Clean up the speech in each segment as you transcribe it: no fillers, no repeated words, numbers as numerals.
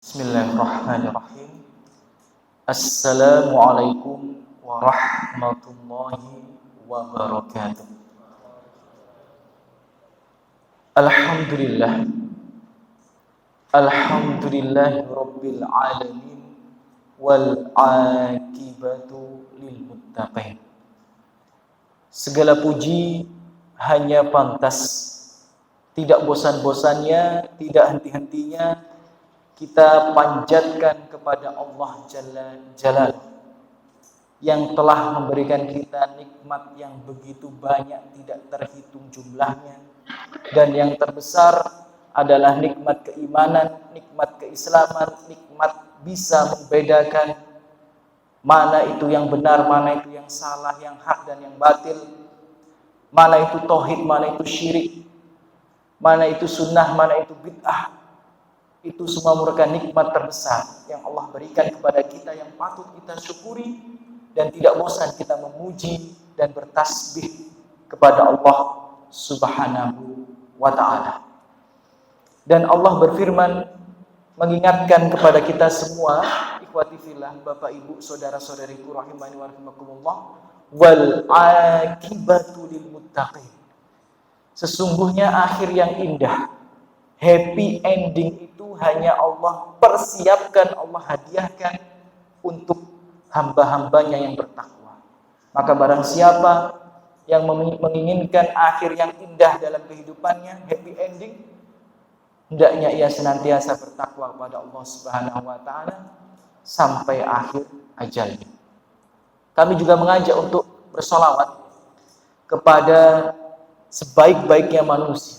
Bismillahirrahmanirrahim. Assalamualaikum warahmatullahi wabarakatuh. Alhamdulillah. Alhamdulillahi rabbil alamin wal aqibatu lil muttaqin. Segala puji hanya pantas, tidak bosan-bosannya, tidak henti-hentinya kita panjatkan kepada Allah Jalla Jalaluhu yang telah memberikan kita nikmat yang begitu banyak tidak terhitung jumlahnya, dan yang terbesar adalah nikmat keimanan, nikmat keislaman, nikmat bisa membedakan mana itu yang benar, mana itu yang salah, yang hak dan yang batil, mana itu tauhid, mana itu syirik, mana itu sunnah, mana itu bid'ah. Itu semua merupakan nikmat terbesar yang Allah berikan kepada kita, yang patut kita syukuri dan tidak bosan kita memuji dan bertasbih kepada Allah Subhanahu wa ta'ala. Dan Allah berfirman mengingatkan kepada kita semua, ikhwati fillah, Bapak Ibu, saudara-saudariku rahimani wa rahimakumullah, wal aqibatu lil muttaqin. Sesungguhnya akhir yang indah, happy ending itu hanya Allah persiapkan, Allah hadiahkan untuk hamba-hambanya yang bertakwa. Maka barang siapa yang menginginkan akhir yang indah dalam kehidupannya, happy ending, hendaknya ia senantiasa bertakwa kepada Allah Subhanahu wa ta'ala sampai akhir ajalnya. Kami juga mengajak untuk bersolawat kepada sebaik-baiknya manusia.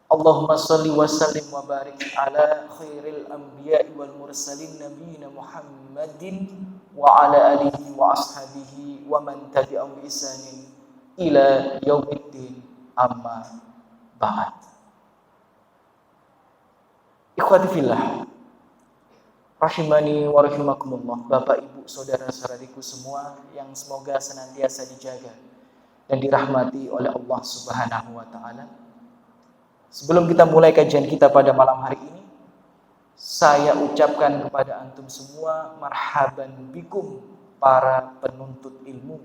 Allahumma salli wa sallim wa barik ala khairil anbiya'i wal mursalin nabiyina Muhammadin wa ala alihi wa ashabihi wa man tabi'ahum bi ihsanin ila yaumiddin, amma ba'd. Ikhwati fillah rahimani wa rahimakumullah, Bapak Ibu saudara-saudariku semua yang semoga senantiasa dijaga dan dirahmati oleh Allah Subhanahu wa ta'ala. Sebelum kita mulai kajian kita pada malam hari ini, saya ucapkan kepada antum semua marhaban bikum, para penuntut ilmu.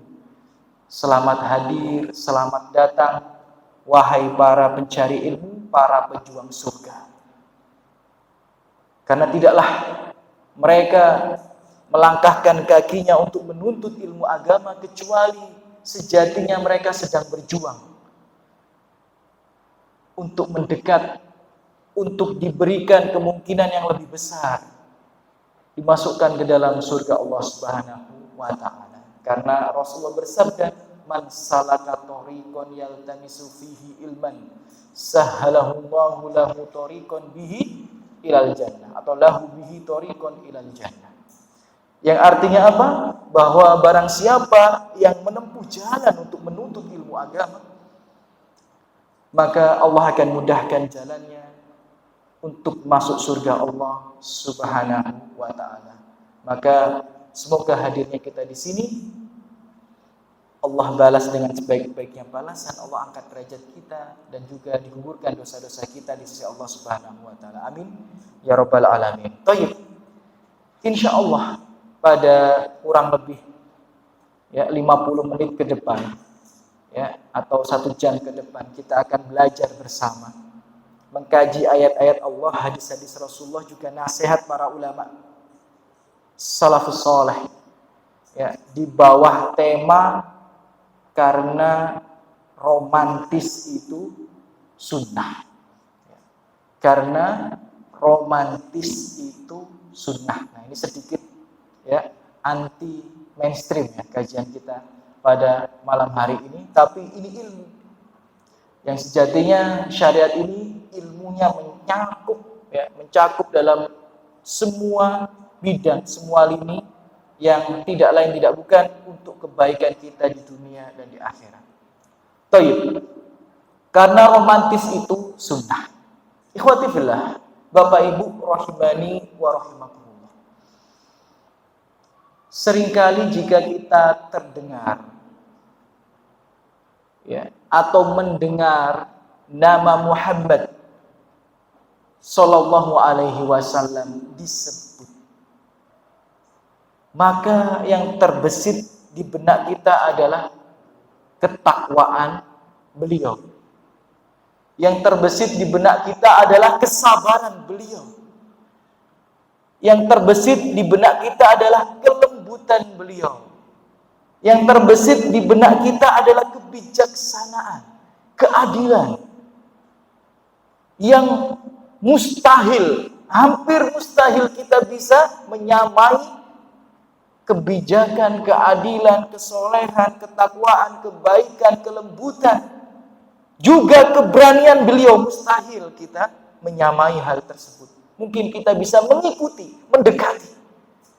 Selamat hadir, selamat datang, wahai para pencari ilmu, para pejuang surga. Karena tidaklah mereka melangkahkan kakinya untuk menuntut ilmu agama kecuali sejatinya mereka sedang berjuang untuk mendekat, untuk diberikan kemungkinan yang lebih besar, dimasukkan ke dalam surga Allah Subhanahu wa ta'ala. Karena Rasulullah bersabda, man salaka tariqan yaltamisu fihi ilman sahhalahullahu lahu tariqan bihi ilal jannah, atau lahu bihi tariqan ilal jannah. Yang artinya apa? Bahwa barang siapa yang menempuh jalan untuk menuntut ilmu agama, maka Allah akan mudahkan jalannya untuk masuk surga Allah Subhanahu wa ta'ala. Maka semoga hadirnya kita di sini Allah balas dengan sebaik-baiknya balasan, Allah angkat derajat kita dan juga digugurkan dosa-dosa kita di sisi Allah Subhanahu wa ta'ala. Amin ya rabbal alamin. Baik. Insyaallah pada kurang lebih 50 menit ke depan, atau 1 jam ke depan, kita akan belajar bersama mengkaji ayat-ayat Allah, hadis-hadis Rasulullah, juga nasihat para ulama salafus saleh, di bawah tema karena romantis itu sunnah. Karena romantis itu sunnah. Nah, ini sedikit anti mainstream kajian kita pada malam hari ini, tapi ini ilmu yang sejatinya syariat ini ilmunya mencakup dalam semua bidang, semua lini, yang tidak lain tidak bukan untuk kebaikan kita di dunia dan di akhirat. Taib. Karena romantis itu sunnah. Ikhwati fillah, Bapak Ibu rahimani wa rahimakumullah. Seringkali jika kita terdengar atau mendengar nama Muhammad Sallallahu alaihi wasallam disebut, maka yang terbesit di benak kita adalah ketakwaan beliau. Yang terbesit di benak kita adalah kesabaran beliau. Yang terbesit di benak kita adalah kelembutan beliau. Yang terbesit di benak kita adalah kebijaksanaan, keadilan. Yang mustahil, hampir mustahil kita bisa menyamai kebijakan, keadilan, kesolehan, ketakwaan, kebaikan, kelembutan. Juga keberanian beliau, mustahil kita menyamai hal tersebut. Mungkin kita bisa mengikuti, mendekati.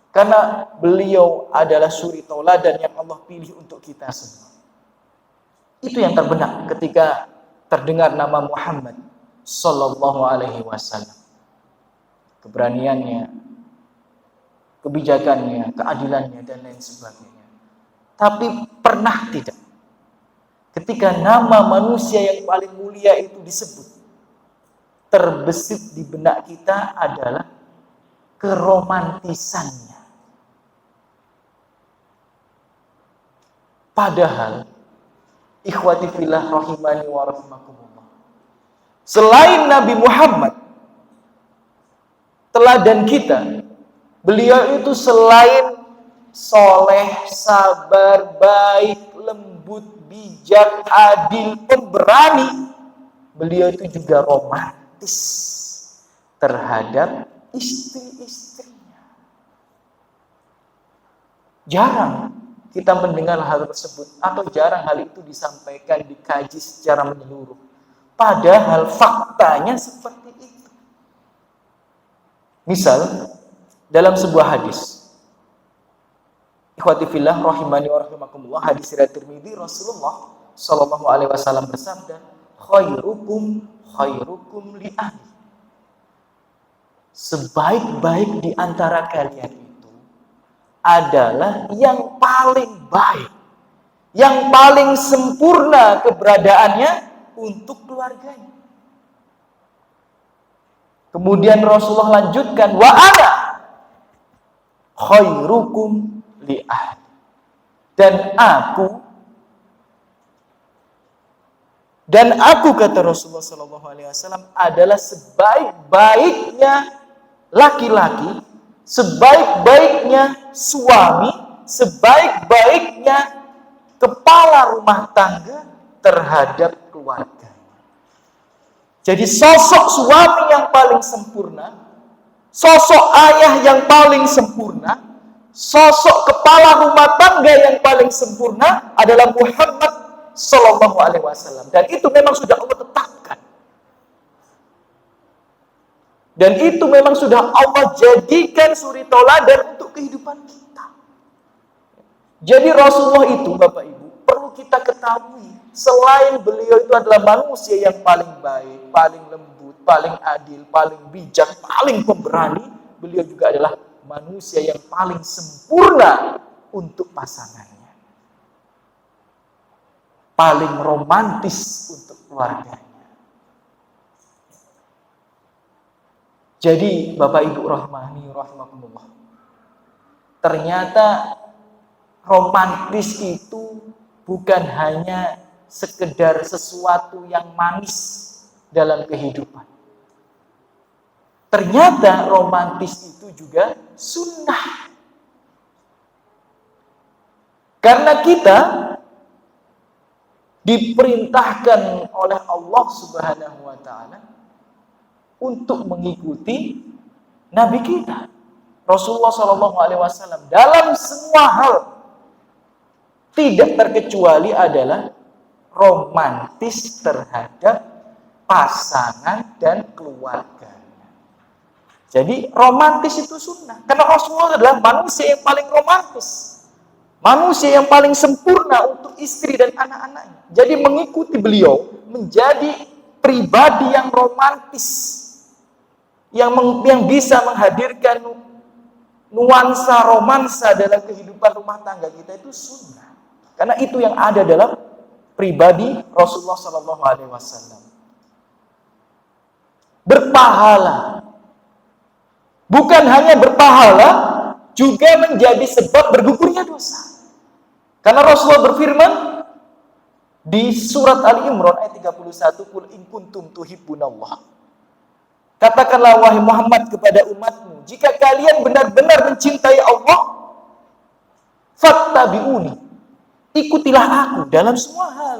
Karena beliau adalah suri tauladan yang Allah pilih untuk kita semua. Itu yang terbenak ketika terdengar nama Muhammad Sallallahu alaihi wasallam. Keberaniannya, kebijakannya, keadilannya, dan lain sebagainya. Tapi pernah tidak ketika nama manusia yang paling mulia itu disebut, terbesit di benak kita adalah keromantisannya. Padahal, ikhwati fillah rahimani wa rahimakumullah, selain Nabi Muhammad, teladan kita, beliau itu selain soleh, sabar, baik, lembut, bijak, adil, pemberani, beliau itu juga romantis terhadap istri-istrinya. Jarang kita mendengar hal tersebut, atau jarang hal itu disampaikan, dikaji secara menyeluruh. Padahal faktanya seperti itu. Misal, dalam sebuah hadis, ikhwati fillah rahimani wa rahimakumullah, hadis riwayat Tirmidzi, Rasulullah sallallahu alaihi wasallam bersabda, khairukum li ahli. Sebaik-baik di antara kalian itu adalah yang paling baik, yang paling sempurna keberadaannya untuk keluarganya. Kemudian Rasulullah lanjutkan, wa ana khairukum li ahli, dan aku kata Rasulullah sallallahu alaihi wasallam adalah sebaik-baiknya laki-laki, sebaik-baiknya suami, sebaik-baiknya kepala rumah tangga terhadap keluarga. Jadi sosok suami yang paling sempurna, sosok ayah yang paling sempurna, sosok kepala rumah tangga yang paling sempurna adalah Muhammad Sallallahu alaihi wasallam. Dan itu memang sudah Allah tetapkan. Dan itu memang sudah Allah jadikan suri tauladan untuk kehidupan kita. Jadi Rasulullah itu, Bapak Ibu, perlu kita ketahui, selain beliau itu adalah manusia yang paling baik, paling lembut, paling adil, paling bijak, paling pemberani, beliau juga adalah manusia yang paling sempurna untuk pasangannya, paling romantis untuk keluarganya. Jadi Bapak Ibu rahimani rahimakumullah, ternyata romantis itu bukan hanya sekedar sesuatu yang manis dalam kehidupan. Ternyata romantis itu juga sunnah. Karena kita diperintahkan oleh Allah Subhanahu wa taala untuk mengikuti Nabi kita Rasulullah Shallallahu alaihi wasallam dalam semua hal, tidak terkecuali adalah romantis terhadap pasangan dan keluarga. Jadi romantis itu sunnah. Karena Rasulullah adalah manusia yang paling romantis, manusia yang paling sempurna untuk istri dan anak-anaknya. Jadi mengikuti beliau menjadi pribadi yang romantis, yang bisa menghadirkan nuansa romansa dalam kehidupan rumah tangga kita, itu sunnah. Karena itu yang ada dalam pribadi Rasulullah Sallallahu Alaihi Wasallam. berpahala. Bukan hanya berpahala, juga menjadi sebab bergugurnya dosa. Karena Rasulullah berfirman di surat Ali Imran ayat 31, "Qul in kuntum tuhibbunallah." Katakanlah wahai Muhammad kepada umatmu, jika kalian benar-benar mencintai Allah, fattabi'uni, ikutilah aku dalam semua hal.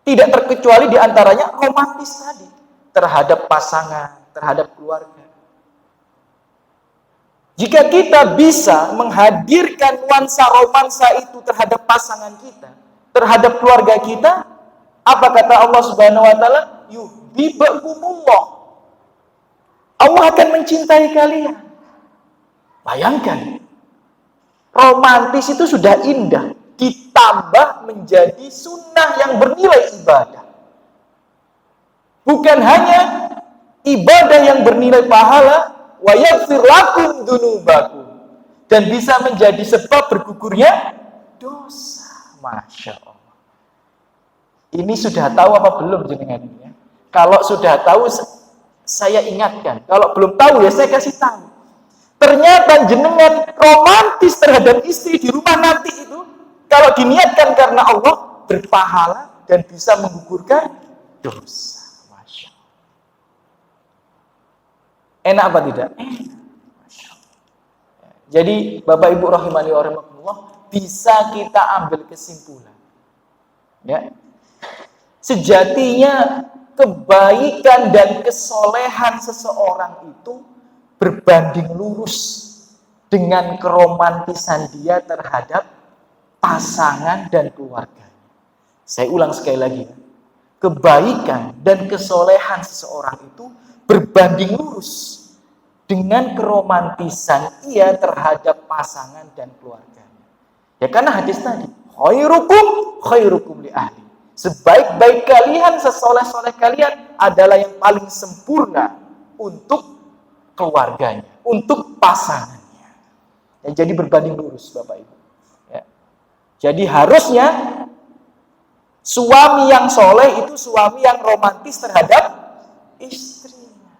Tidak terkecuali diantaranya romantis tadi, terhadap pasangan, terhadap keluarga. Jika kita bisa menghadirkan nuansa romansa itu terhadap pasangan kita, terhadap keluarga kita, apa kata Allah Subhanahu wa taala? Yuhibbukumullah. Allah akan mencintai kalian. Bayangkan, romantis itu sudah indah, ditambah menjadi sunnah yang bernilai ibadah. Bukan hanya ibadah yang bernilai pahala, wa yaghfir lakum dzunubakum, dan bisa menjadi sebab bergugurnya dosa. Masya Allah. Ini sudah tahu apa belum jenengan? Kalau sudah tahu, saya ingatkan. Kalau belum tahu, ya saya kasih tahu. Ternyata jenengan romantis terhadap istri di rumah nanti itu, kalau diniatkan karena Allah, berpahala dan bisa menggugurkan dosa. Masya Allah. Enak apa tidak? Masya Allah. Jadi Bapak Ibu rahimani wa rahimakumullah, bisa kita ambil kesimpulan. Ya. Sejatinya kebaikan dan kesolehan seseorang itu berbanding lurus dengan keromantisan dia terhadap pasangan dan keluarga. Saya ulang sekali lagi. Kebaikan dan kesolehan seseorang itu berbanding lurus dengan keromantisan ia terhadap pasangan dan keluarganya. Ya karena hadis tadi, khairukum li ahli. Sebaik-baik kalian, sesoleh-soleh kalian adalah yang paling sempurna untuk keluarganya, untuk pasangannya. Ya, jadi berbanding lurus Bapak Ibu. Ya. Jadi harusnya suami yang soleh itu suami yang romantis terhadap istrinya.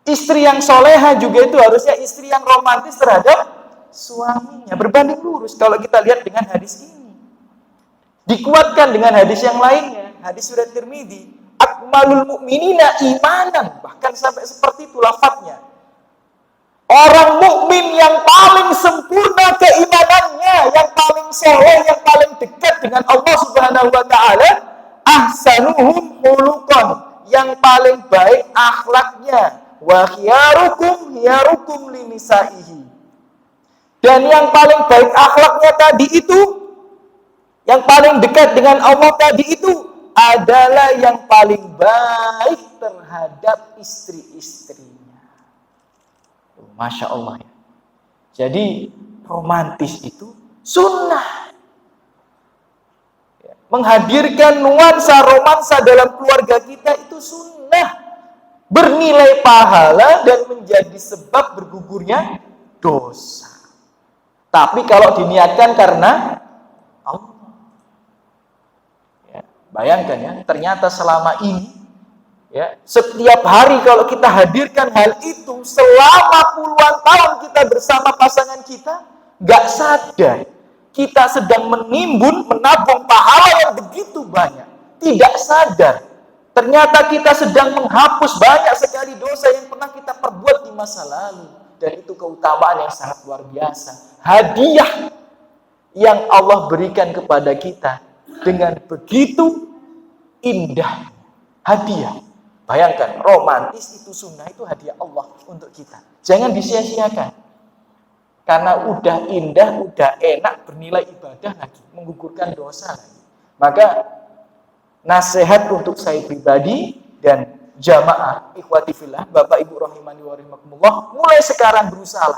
Istri yang soleha juga itu harusnya istri yang romantis terhadap suaminya. Berbanding lurus kalau kita lihat dengan hadis ini. Dikuatkan dengan hadis yang lainnya, hadis riwayat Tirmidzi, akmalul mu'minina imanan, bahkan sampai seperti itu lafadznya. Orang mukmin yang paling sempurna keimanannya, yang paling soleh, yang paling dekat dengan Allah Subhanahu wa taala, ahsanuhum khuluqan, yang paling baik akhlaknya, wa khiyarukum linisaihi. Dan yang paling baik akhlaknya tadi itu, yang paling dekat dengan Allah tadi itu adalah yang paling baik terhadap istri-istrinya. Masya Allah ya. Jadi romantis itu sunnah. Menghadirkan nuansa romansa dalam keluarga kita itu sunnah. Bernilai pahala dan menjadi sebab bergugurnya dosa. Tapi kalau diniatkan karena Allah. Bayangkan ya, ternyata selama ini ya, setiap hari kalau kita hadirkan hal itu, selama puluhan tahun kita bersama pasangan kita, nggak sadar kita sedang menabung pahala yang begitu banyak. Tidak sadar, ternyata kita sedang menghapus banyak sekali dosa yang pernah kita perbuat di masa lalu. Dan itu keutamaan yang sangat luar biasa. Hadiah yang Allah berikan kepada kita dengan begitu indah hadiah. Bayangkan, romantis itu sunnah, itu hadiah Allah untuk kita. Jangan disia-siakan. Karena udah indah, udah enak, bernilai ibadah lagi, menggugurkan dosa lagi. Maka nasihat untuk saya pribadi dan jamaah ikhwati fillah, Bapak Ibu rahimani wa rahimakumullah, mulai sekarang berusaha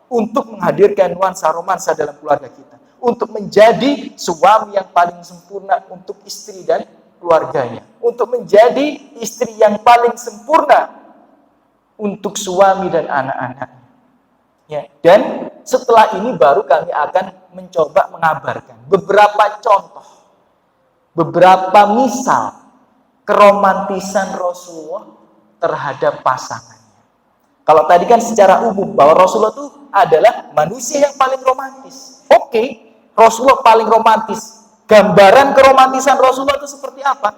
untuk menghadirkan nuansa romansa dalam keluarga kita, untuk menjadi suami yang paling sempurna untuk istri dan keluarganya, untuk menjadi istri yang paling sempurna untuk suami dan anak-anaknya. Ya, dan setelah ini baru kami akan mencoba mengabarkan beberapa contoh, beberapa misal keromantisan Rasulullah terhadap pasangannya. Kalau tadi kan secara umum bahwa Rasulullah itu adalah manusia yang paling romantis. Oke, Rasulullah paling romantis. Gambaran keromantisan Rasulullah itu seperti apa?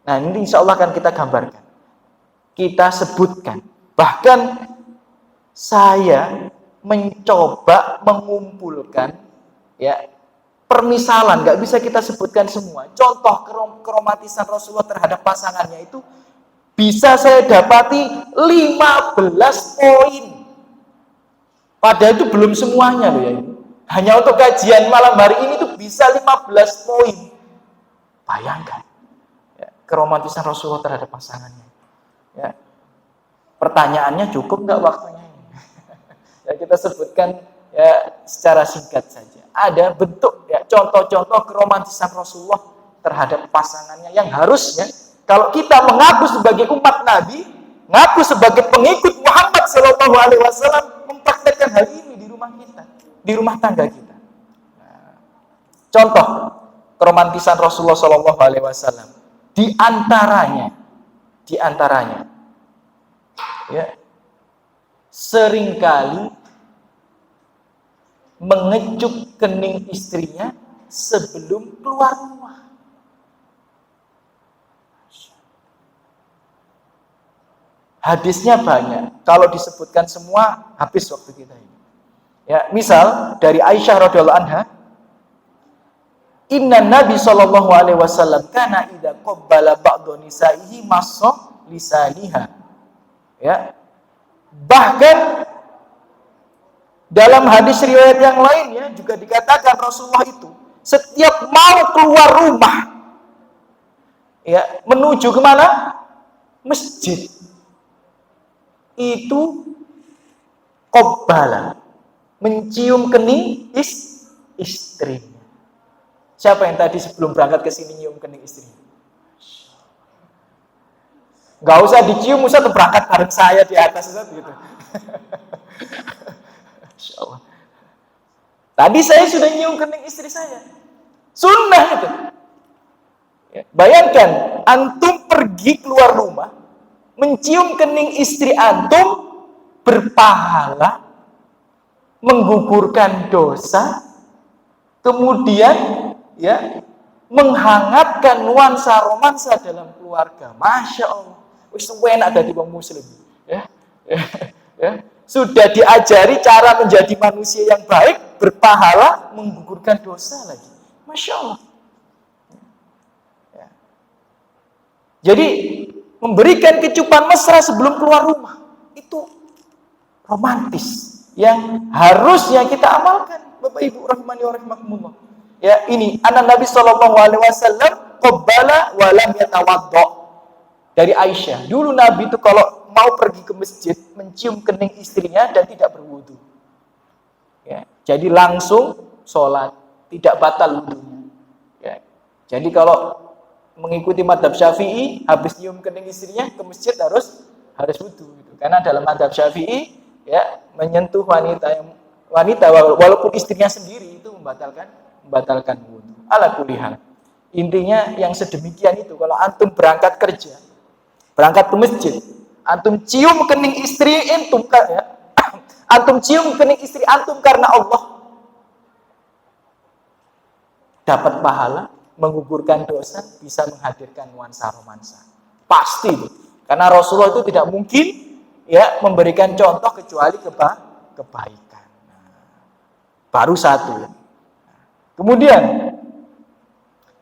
Nah, ini insya Allah akan kita gambarkan. Kita sebutkan. Bahkan saya mencoba mengumpulkan ya permisalan, nggak bisa kita sebutkan semua. Contoh keromantisan Rasulullah terhadap pasangannya itu bisa saya dapati 15 poin. Padahal itu belum semuanya loh ya. Hanya untuk kajian malam hari ini tuh bisa 15 poin. Bayangkan ya, keromantisan Rasulullah terhadap pasangannya. Ya. Pertanyaannya cukup nggak waktunya ini? Ya, kita sebutkan ya secara singkat saja. Ada bentuk ya contoh-contoh keromantisan Rasulullah terhadap pasangannya yang harusnya kalau kita mengaku sebagai umat Nabi, mengaku sebagai pengikut Muhammad Shallallahu Alaihi Wasallam, mempraktekkan hal ini di rumah kita, di rumah tangga kita. Nah, contoh keromantisan Rasulullah Shallallahu Alaihi Wasallam, di antaranya, ya, seringkali mengecup kening istrinya sebelum keluar rumah. Hadisnya banyak. Kalau disebutkan semua habis waktu kita ini. Ya, misal dari Aisyah radhiyallahu anha, Inna Nabi sallallahu alaihi wasallam kana idza qabbala ba'dhu nisaihi massa lisaniha. Ya. Bahkan dalam hadis riwayat yang lainnya juga dikatakan Rasulullah itu setiap mau keluar rumah ya, menuju kemana? Masjid. Itu qabbala, mencium kening istrinya. Siapa yang tadi sebelum berangkat ke sini nyium kening istrinya? Gak usah dicium, usah berangkat bareng saya di atas gitu. Masya Allah. Tadi saya sudah nyium kening istri saya. Sunnah itu. Ya, bayangkan, antum pergi keluar rumah, mencium kening istri antum, berpahala, menggugurkan dosa, kemudian ya menghangatkan nuansa romansa dalam keluarga. Masya Allah. Wis enak ada di wong muslim. Ya. Sudah diajari cara menjadi manusia yang baik, berpahala, menggugurkan dosa lagi. Masya Allah. Ya. Jadi memberikan kecupan mesra sebelum keluar rumah itu romantis yang harusnya kita amalkan, Bapak Ibu rahimani wa rahimakumullah. Ya, ini anak Nabi sallallahu alaihi wasallam qabbala wa lam yatawaddo. Dari Aisyah, dulu Nabi itu kalau mau pergi ke masjid mencium kening istrinya dan tidak berwudu. Ya, jadi langsung sholat, tidak batal wudunya. Ya, jadi kalau mengikuti madhab Syafi'i, habis nyium kening istrinya ke masjid harus wudu. Gitu. Karena dalam madhab Syafi'i, ya menyentuh wanita walaupun istrinya sendiri itu membatalkan wudu. Ala kulli hal. Intinya yang sedemikian itu. Kalau antum berangkat kerja, berangkat ke masjid, antum cium kening istri antum ya. Antum cium kening istri antum karena Allah, dapat pahala, menggugurkan dosa, bisa menghadirkan nuansa romansa. Pasti. Karena Rasulullah itu tidak mungkin ya memberikan contoh kecuali kebaikan. Baru satu. Kemudian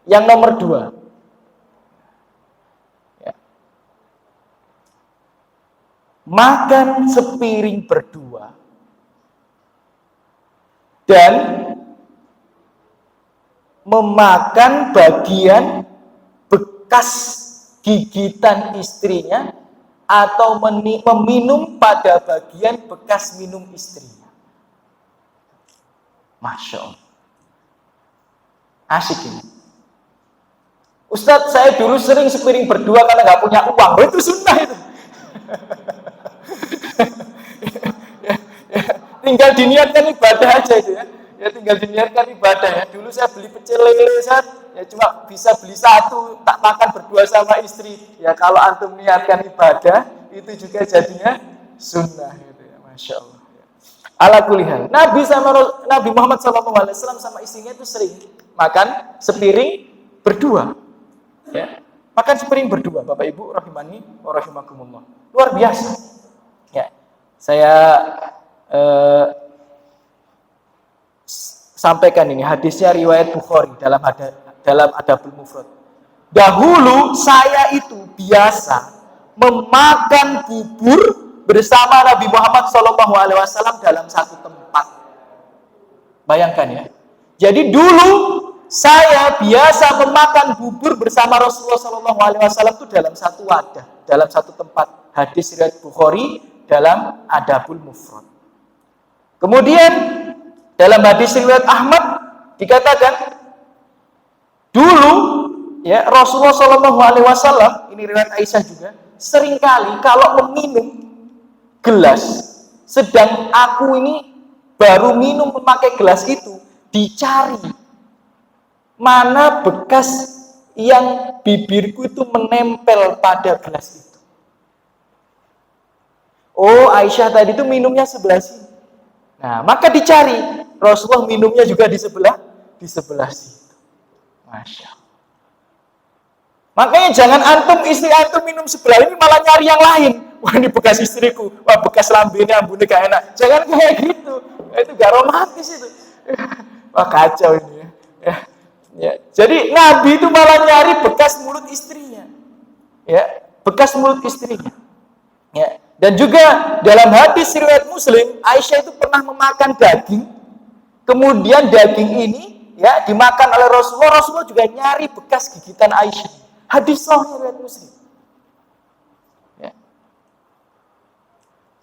yang nomor 2. Makan sepiring berdua dan memakan bagian bekas gigitan istrinya atau meminum pada bagian bekas minum istrinya. Masya Allah. Asik ini. Ustadz, saya dulu sering sepiring berdua karena nggak punya uang. Oh, itu sunnah itu. Tinggal diniatkan ibadah aja itu ya. Ya tinggal diniatkan ibadah ya. Dulu saya beli pecel lele ya cuma bisa beli satu, tak makan berdua sama istri. Ya kalau antum niatkan ibadah, itu juga jadinya sunnah gitu ya, Masya Allah. Ala kulihal, Nabi Muhammad SAW sama istrinya itu sering makan sepiring berdua. Ya, makan sepiring berdua, Bapak Ibu rahimani wa rahimakumullah. Luar biasa. Ya, saya sampaikan ini hadisnya riwayat Bukhari dalam Adabul Mufrad. Dahulu saya itu biasa memakan bubur bersama Nabi Muhammad SAW dalam satu tempat. Bayangkan ya. Jadi dulu saya biasa memakan bubur bersama Rasulullah SAW itu dalam satu wadah, dalam satu tempat. Hadis riwayat Bukhari dalam Adabul Mufrad. Kemudian dalam hadis riwayat Ahmad dikatakan dulu ya Rasulullah SAW, ini riwayat Aisyah juga, seringkali kalau meminum gelas, sedang aku ini baru minum memakai gelas itu, dicari mana bekas yang bibirku itu menempel pada gelas itu. Oh, Aisyah tadi itu minumnya sebelah sini. Nah, maka dicari. Rasulullah minumnya juga di sebelah situ. Masya Allah. Makanya jangan antum, istri antum minum sebelah ini malah nyari yang lain. Wah, ini bekas istriku. Wah, bekas lambene ambune gak enak. Jangan kayak gitu. Itu gak romantis itu. Wah, kacau ini ya. Ya. Jadi Nabi itu malah nyari bekas mulut istrinya. Ya, bekas mulut istrinya. Ya. Dan juga dalam hadis riwayat Muslim, Aisyah itu pernah memakan daging. Kemudian daging ini ya dimakan oleh Rasulullah. Rasulullah juga nyari bekas gigitan Aisyah. Hadis sahih riwayat Muslim. Ya.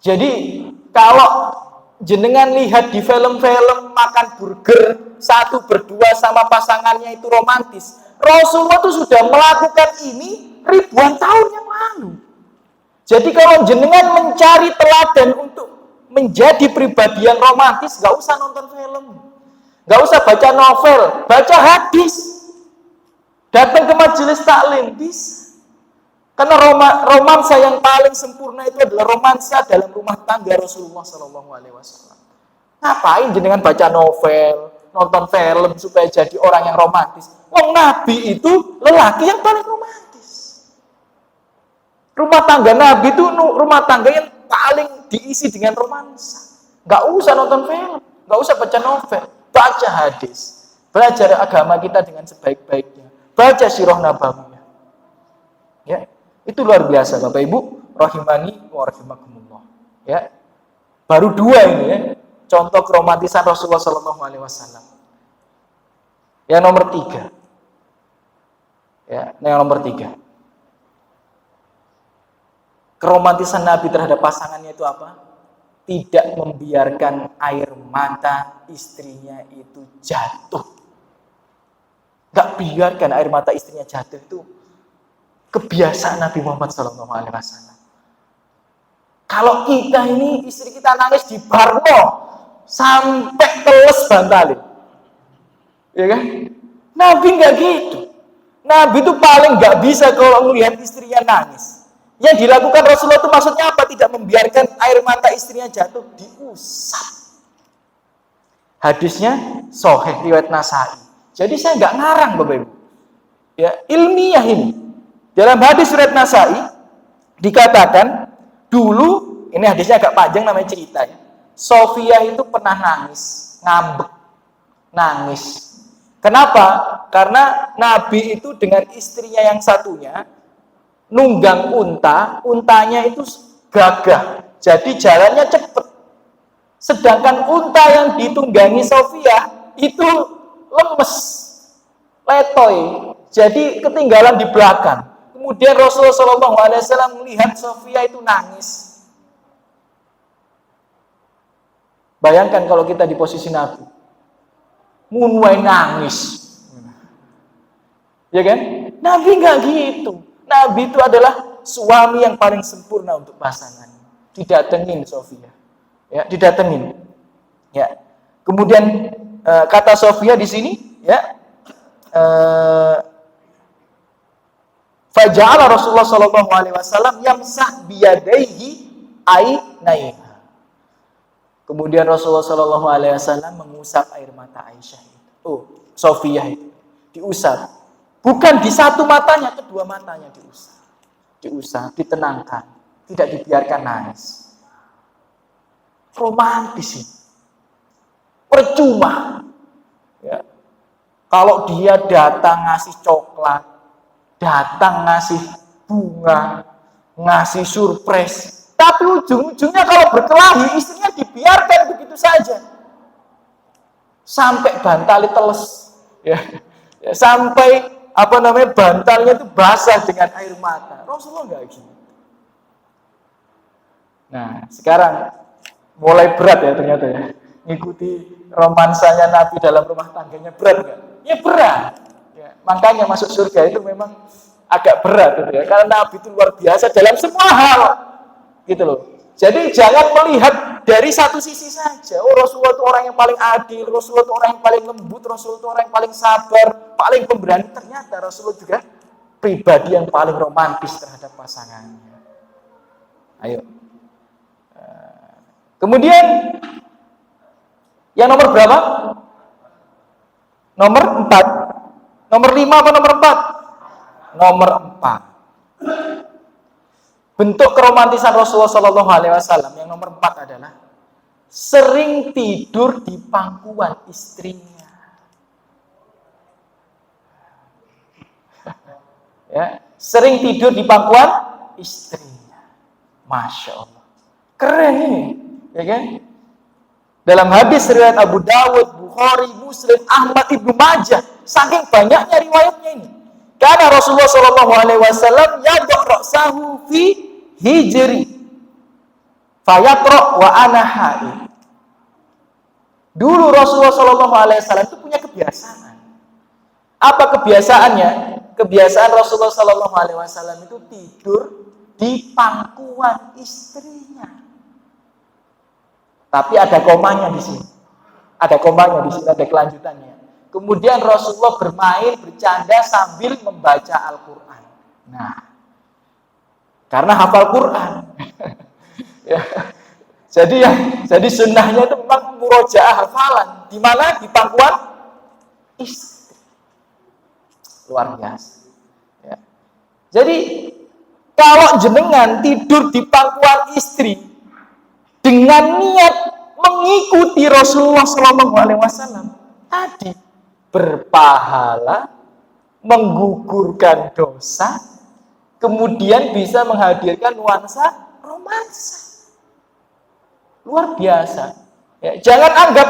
Jadi kalau jenengan lihat di film-film makan burger satu berdua sama pasangannya itu romantis, Rasulullah itu sudah melakukan ini ribuan tahun yang lalu. Jadi kalau jenengan mencari teladan untuk menjadi pribadi yang romantis, gak usah nonton film, gak usah baca novel, baca hadis, datang ke majelis taklim, bisa. Karena romansa yang paling sempurna itu adalah romansa dalam rumah tangga Rasulullah SAW. Ngapain jenengan baca novel, nonton film supaya jadi orang yang romantis? Wong Nabi itu lelaki yang paling romantis. Rumah tangga Nabi itu rumah tangga yang paling diisi dengan romansa. Gak usah nonton film, gak usah baca novel, baca hadis, belajar agama kita dengan sebaik-baiknya, baca sirah nabawiyah. Ya, itu luar biasa, Bapak Ibu, rahimani wa rahimakumullah. Ya, baru dua ini ya, contoh keromantisan Rasulullah SAW. Yang nomor tiga, ya, yang nomor tiga. Keromantisan Nabi terhadap pasangannya itu apa? Tidak membiarkan air mata istrinya itu jatuh. Gak biarkan air mata istrinya jatuh, itu kebiasaan Nabi Muhammad SAW. Kalau kita ini, istri kita nangis di barno sampai teles bantalin, ya kan? Nabi gak gitu. Nabi itu paling gak bisa kalau melihat istrinya nangis. Yang dilakukan Rasulullah itu maksudnya apa? Tidak membiarkan air mata istrinya jatuh, diusap. Hadisnya sahih riwayat Nasai. Jadi saya nggak ngarang, Bapak Ibu. Ya, ilmiah ini. Dalam hadis riwayat Nasai dikatakan dulu, ini hadisnya agak panjang namanya cerita ya. Sofia itu pernah nangis, ngambek, nangis. Kenapa? Karena Nabi itu dengan istrinya yang satunya nunggang untanya itu gagah, jadi jalannya cepat. Sedangkan unta yang ditunggangi Sofia itu lemes, letoy, jadi ketinggalan di belakang. Kemudian Rasulullah SAW melihat Sofia itu nangis. Bayangkan kalau kita di posisi Nabi, munwai nangis, ya kan? Nabi nggak gitu. Nabi itu adalah suami yang paling sempurna untuk pasangannya. Didatengin Sofia, ya, didatengin. Ya. Kemudian kata Sofia di sini, ya, Faja'ala Rasulullah sallallahu alaihi wasallam yamsah biyadaihi ainaiha. Kemudian Rasulullah sallallahu alaihi wasallam mengusap air mata Aisyah itu. Oh, Sofiyah itu. Diusap. Bukan di satu matanya, kedua matanya diusap. Diusap, ditenangkan, tidak dibiarkan nangis. Romantis ini. Percuma. Ya. Kalau dia datang ngasih coklat, datang ngasih bunga, ngasih surprise, tapi ujung-ujungnya kalau berkelahi istrinya dibiarkan begitu saja, sampai bantalnya teles, ya. Sampai bantalnya itu basah dengan air mata. Rasulullah nggak gitu. Nah, sekarang mulai berat ya ternyata ya, ngikuti romansanya Nabi dalam rumah tangganya berat nggak? Ya berat. Ya, makanya masuk surga itu memang agak berat gitu ya, karena Nabi itu luar biasa dalam semua hal, gitu loh. Jadi jangan melihat dari satu sisi saja. Oh, Rasulullah itu orang yang paling adil, Rasulullah itu orang yang paling lembut, Rasulullah itu orang yang paling sabar, paling pemberani. Ternyata Rasulullah juga pribadi yang paling romantis terhadap pasangannya. Ayo. Kemudian yang nomor berapa? Nomor 4. Nomor 5 apa nomor 4? Nomor 4. Bentuk keromantisan Rasulullah Shallallahu Alaihi Wasallam yang nomor 4 adalah sering tidur di pangkuan istrinya. Ya, sering tidur di pangkuan istrinya. Masya Allah, keren ini, ya kan? Dalam hadis riwayat Abu Dawud, Bukhari, Muslim, Ahmad, Ibnu Majah, saking banyaknya riwayatnya ini. Karena Rasulullah Shallallahu Alaihi Wasallam yadok roksahu fi hijri, fayatrok wa ana haid. Dulu Rasulullah Shallallahu Alaihi Wasallam itu punya kebiasaan. Apa kebiasaannya? Kebiasaan Rasulullah Shallallahu Alaihi Wasallam itu tidur di pangkuan istrinya. Tapi ada komanya di sini. Ada komanya di sini, ada kelanjutannya. Kemudian Rasulullah bermain, bercanda sambil membaca Al-Quran. Nah, karena hafal Quran. Ya. Jadi sunnahnya itu memang murojaah hafalan. Di mana? Di pangkuan istri. Luar biasa. Ya. Jadi kalau jenengan tidur di pangkuan istri dengan niat mengikuti Rasulullah SAW tadi, berpahala, menggugurkan dosa, kemudian bisa menghadirkan nuansa romansa. Luar biasa. Ya, jangan anggap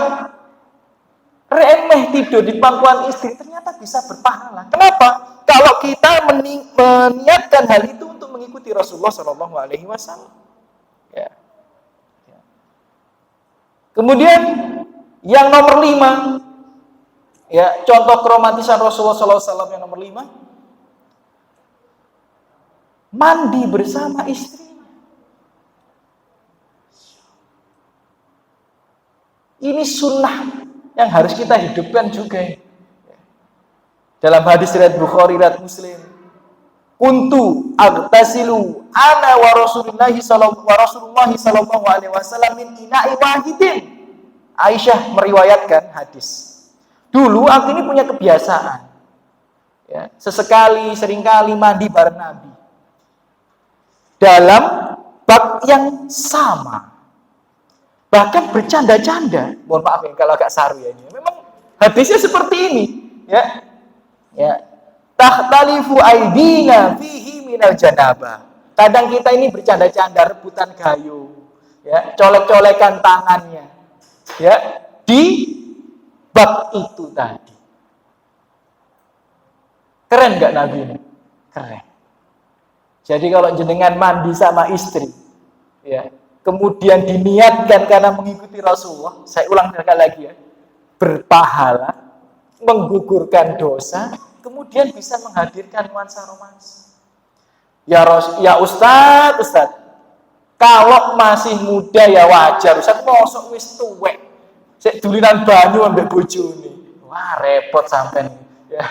remeh tidur di pangkuan istri, ternyata bisa berpahala. Kenapa? Kalau kita meniatkan hal itu untuk mengikuti Rasulullah SAW. Ya. Ya. Kemudian yang nomor 5, ya, contoh keromantisan Rasulullah SAW yang nomor 5, mandi bersama istrinya. Ini sunnah yang harus kita hidupkan juga. Dalam hadis riwayat Bukhari dan Muslim, kuntu aghtasilu ana wa Rasulullahi sallallahu alaihi wasallam min ina'i wahidin. Aisyah meriwayatkan hadis. Dulu aku ini punya kebiasaan, ya, sesekali, seringkali mandi bareng Nabi dalam bak yang sama, bahkan bercanda-canda. Mohon maaf ya kalau agak saru ya ini. Memang hadisnya seperti ini, ya, ya. Tahtalifu aidina fihi minal janabah. Kadang kita ini bercanda-canda, rebutan gayung, ya, colek-colekan tangannya, ya, di bab itu tadi. Keren nggak Nabi ini? Keren. Jadi kalau jenengan mandi sama istri, ya, kemudian diniatkan karena mengikuti Rasulullah, saya ulang sekali lagi ya, berpahala, menggugurkan dosa, kemudian bisa menghadirkan nuansa romansa. Ya Ustaz, kalau masih muda ya wajar, Ustaz mosok wis tuwek, sik dulinan banyu ambek bojone. Wah, repot sampean. Ya.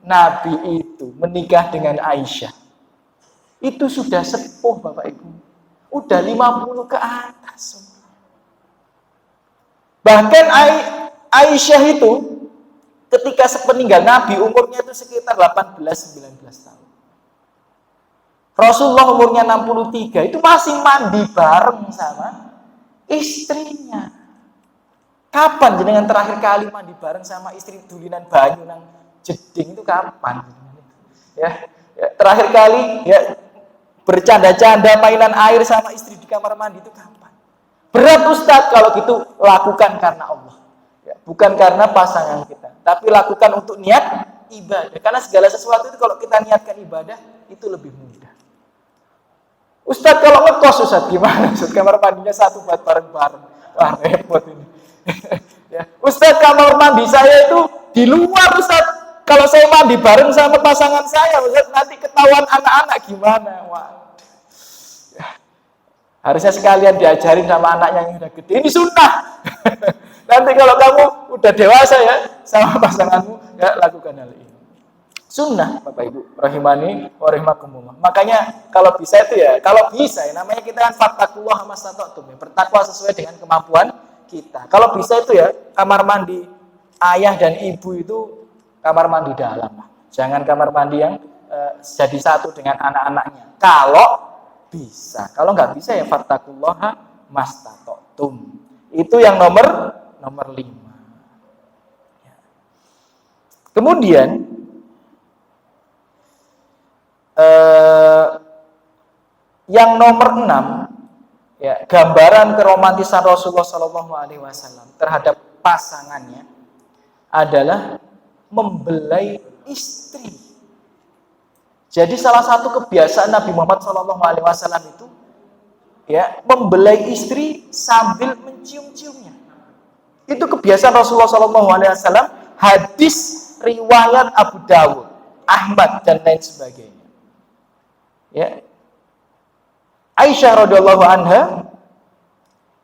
Nabi itu menikah dengan Aisyah, itu sudah sepuh Bapak Ibu. Udah 50 ke atas. Bahkan Aisyah itu ketika sepeninggal Nabi umurnya itu sekitar 18-19 tahun. Rasulullah umurnya 63, itu masih mandi bareng sama istrinya. Kapan jenengan terakhir kali mandi bareng sama istri dulinan banyu nang jeding itu kapan? Ya, terakhir kali ya bercanda-canda mainan air sama istri di kamar mandi itu kapan? Berat Ustadz kalau gitu, lakukan karena Allah. Ya, bukan karena pasangan kita, tapi lakukan untuk niat ibadah. Karena segala sesuatu itu kalau kita niatkan ibadah itu lebih mudah. Ustadz kalau ngekos Ustadz gimana? Ustadz kamar mandinya satu buat bareng-bareng. Wah repot ini. Ya. Ustadz kamar mandi saya itu di luar Ustadz. Kalau saya mandi bareng sama pasangan saya, Ustadz nanti ketahuan anak-anak gimana? Wah. Ya. Harusnya sekalian diajarin sama anaknya yang udah gede. Ini sunnah. Nanti kalau kamu udah dewasa ya sama pasanganmu, ya lakukan hal ini. Sunnah Bapak Ibu rahimani wa rahimakumullah. Makanya kalau bisa itu ya, namanya kita kan fattaqullaha mastata'tum ya, bertakwa sesuai dengan kemampuan kita. Kalau bisa itu ya, kamar mandi ayah dan ibu itu kamar mandi dalam. Jangan kamar mandi yang jadi satu dengan anak-anaknya. Kalau bisa. Kalau nggak bisa ya fattaqullaha mastata'tum. Itu yang nomor 5. Kemudian yang nomor 6 ya, gambaran keromantisan Rasulullah SAW terhadap pasangannya adalah membelai istri. Jadi salah satu kebiasaan Nabi Muhammad SAW itu ya membelai istri sambil mencium-ciumnya. Itu kebiasaan Rasulullah SAW. Hadis riwayat Abu Dawud, Ahmad dan lain sebagainya. Ya. Aisyah radhiyallahu anha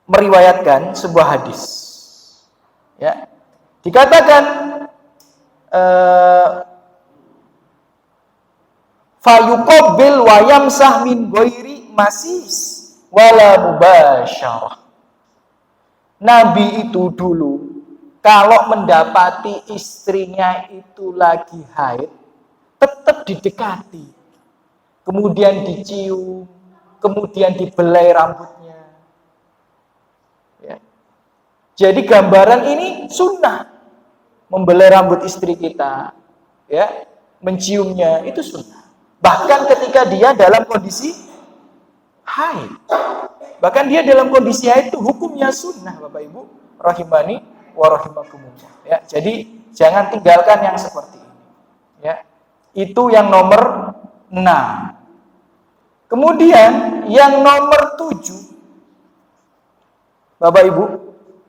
meriwayatkan sebuah hadis. Ya. Dikatakan fayuqabbil wa yamsah min ghairi masis wala mubasyarah. Nabi itu dulu kalau mendapati istrinya itu lagi haid, tetap didekati. Kemudian dicium, kemudian dibelai rambutnya. Ya. Jadi gambaran ini sunnah. Membelai rambut istri kita, ya, menciumnya itu sunnah. Bahkan ketika dia dalam kondisi haid. Bahkan dia dalam kondisi haid itu hukumnya sunnah, Bapak Ibu rahimani wa rahimakumullah. Ya, jadi jangan tinggalkan yang seperti ini. Ya. Itu yang nomor 6. Kemudian yang nomor 7, Bapak Ibu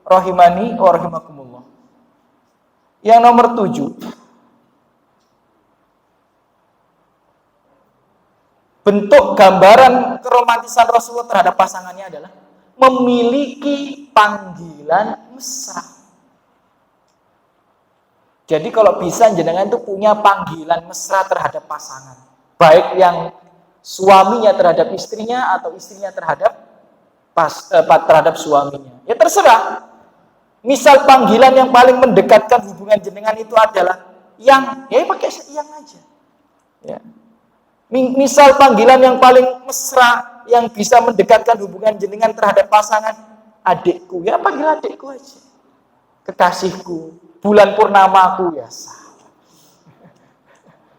rahimani wa rahimakumullah. Yang nomor 7, bentuk gambaran keromantisan Rasulullah terhadap pasangannya adalah memiliki panggilan mesra. Jadi kalau bisa jenengan itu punya panggilan mesra terhadap pasangan, baik yang suaminya terhadap istrinya atau istrinya terhadap suaminya. Ya terserah. Misal panggilan yang paling mendekatkan hubungan jenengan itu adalah yang, ya pakai yang aja. Ya. Misal panggilan yang paling mesra yang bisa mendekatkan hubungan jenengan terhadap pasangan, adikku, ya panggil adikku aja. Kekasihku, bulan purnamaku, ya sah.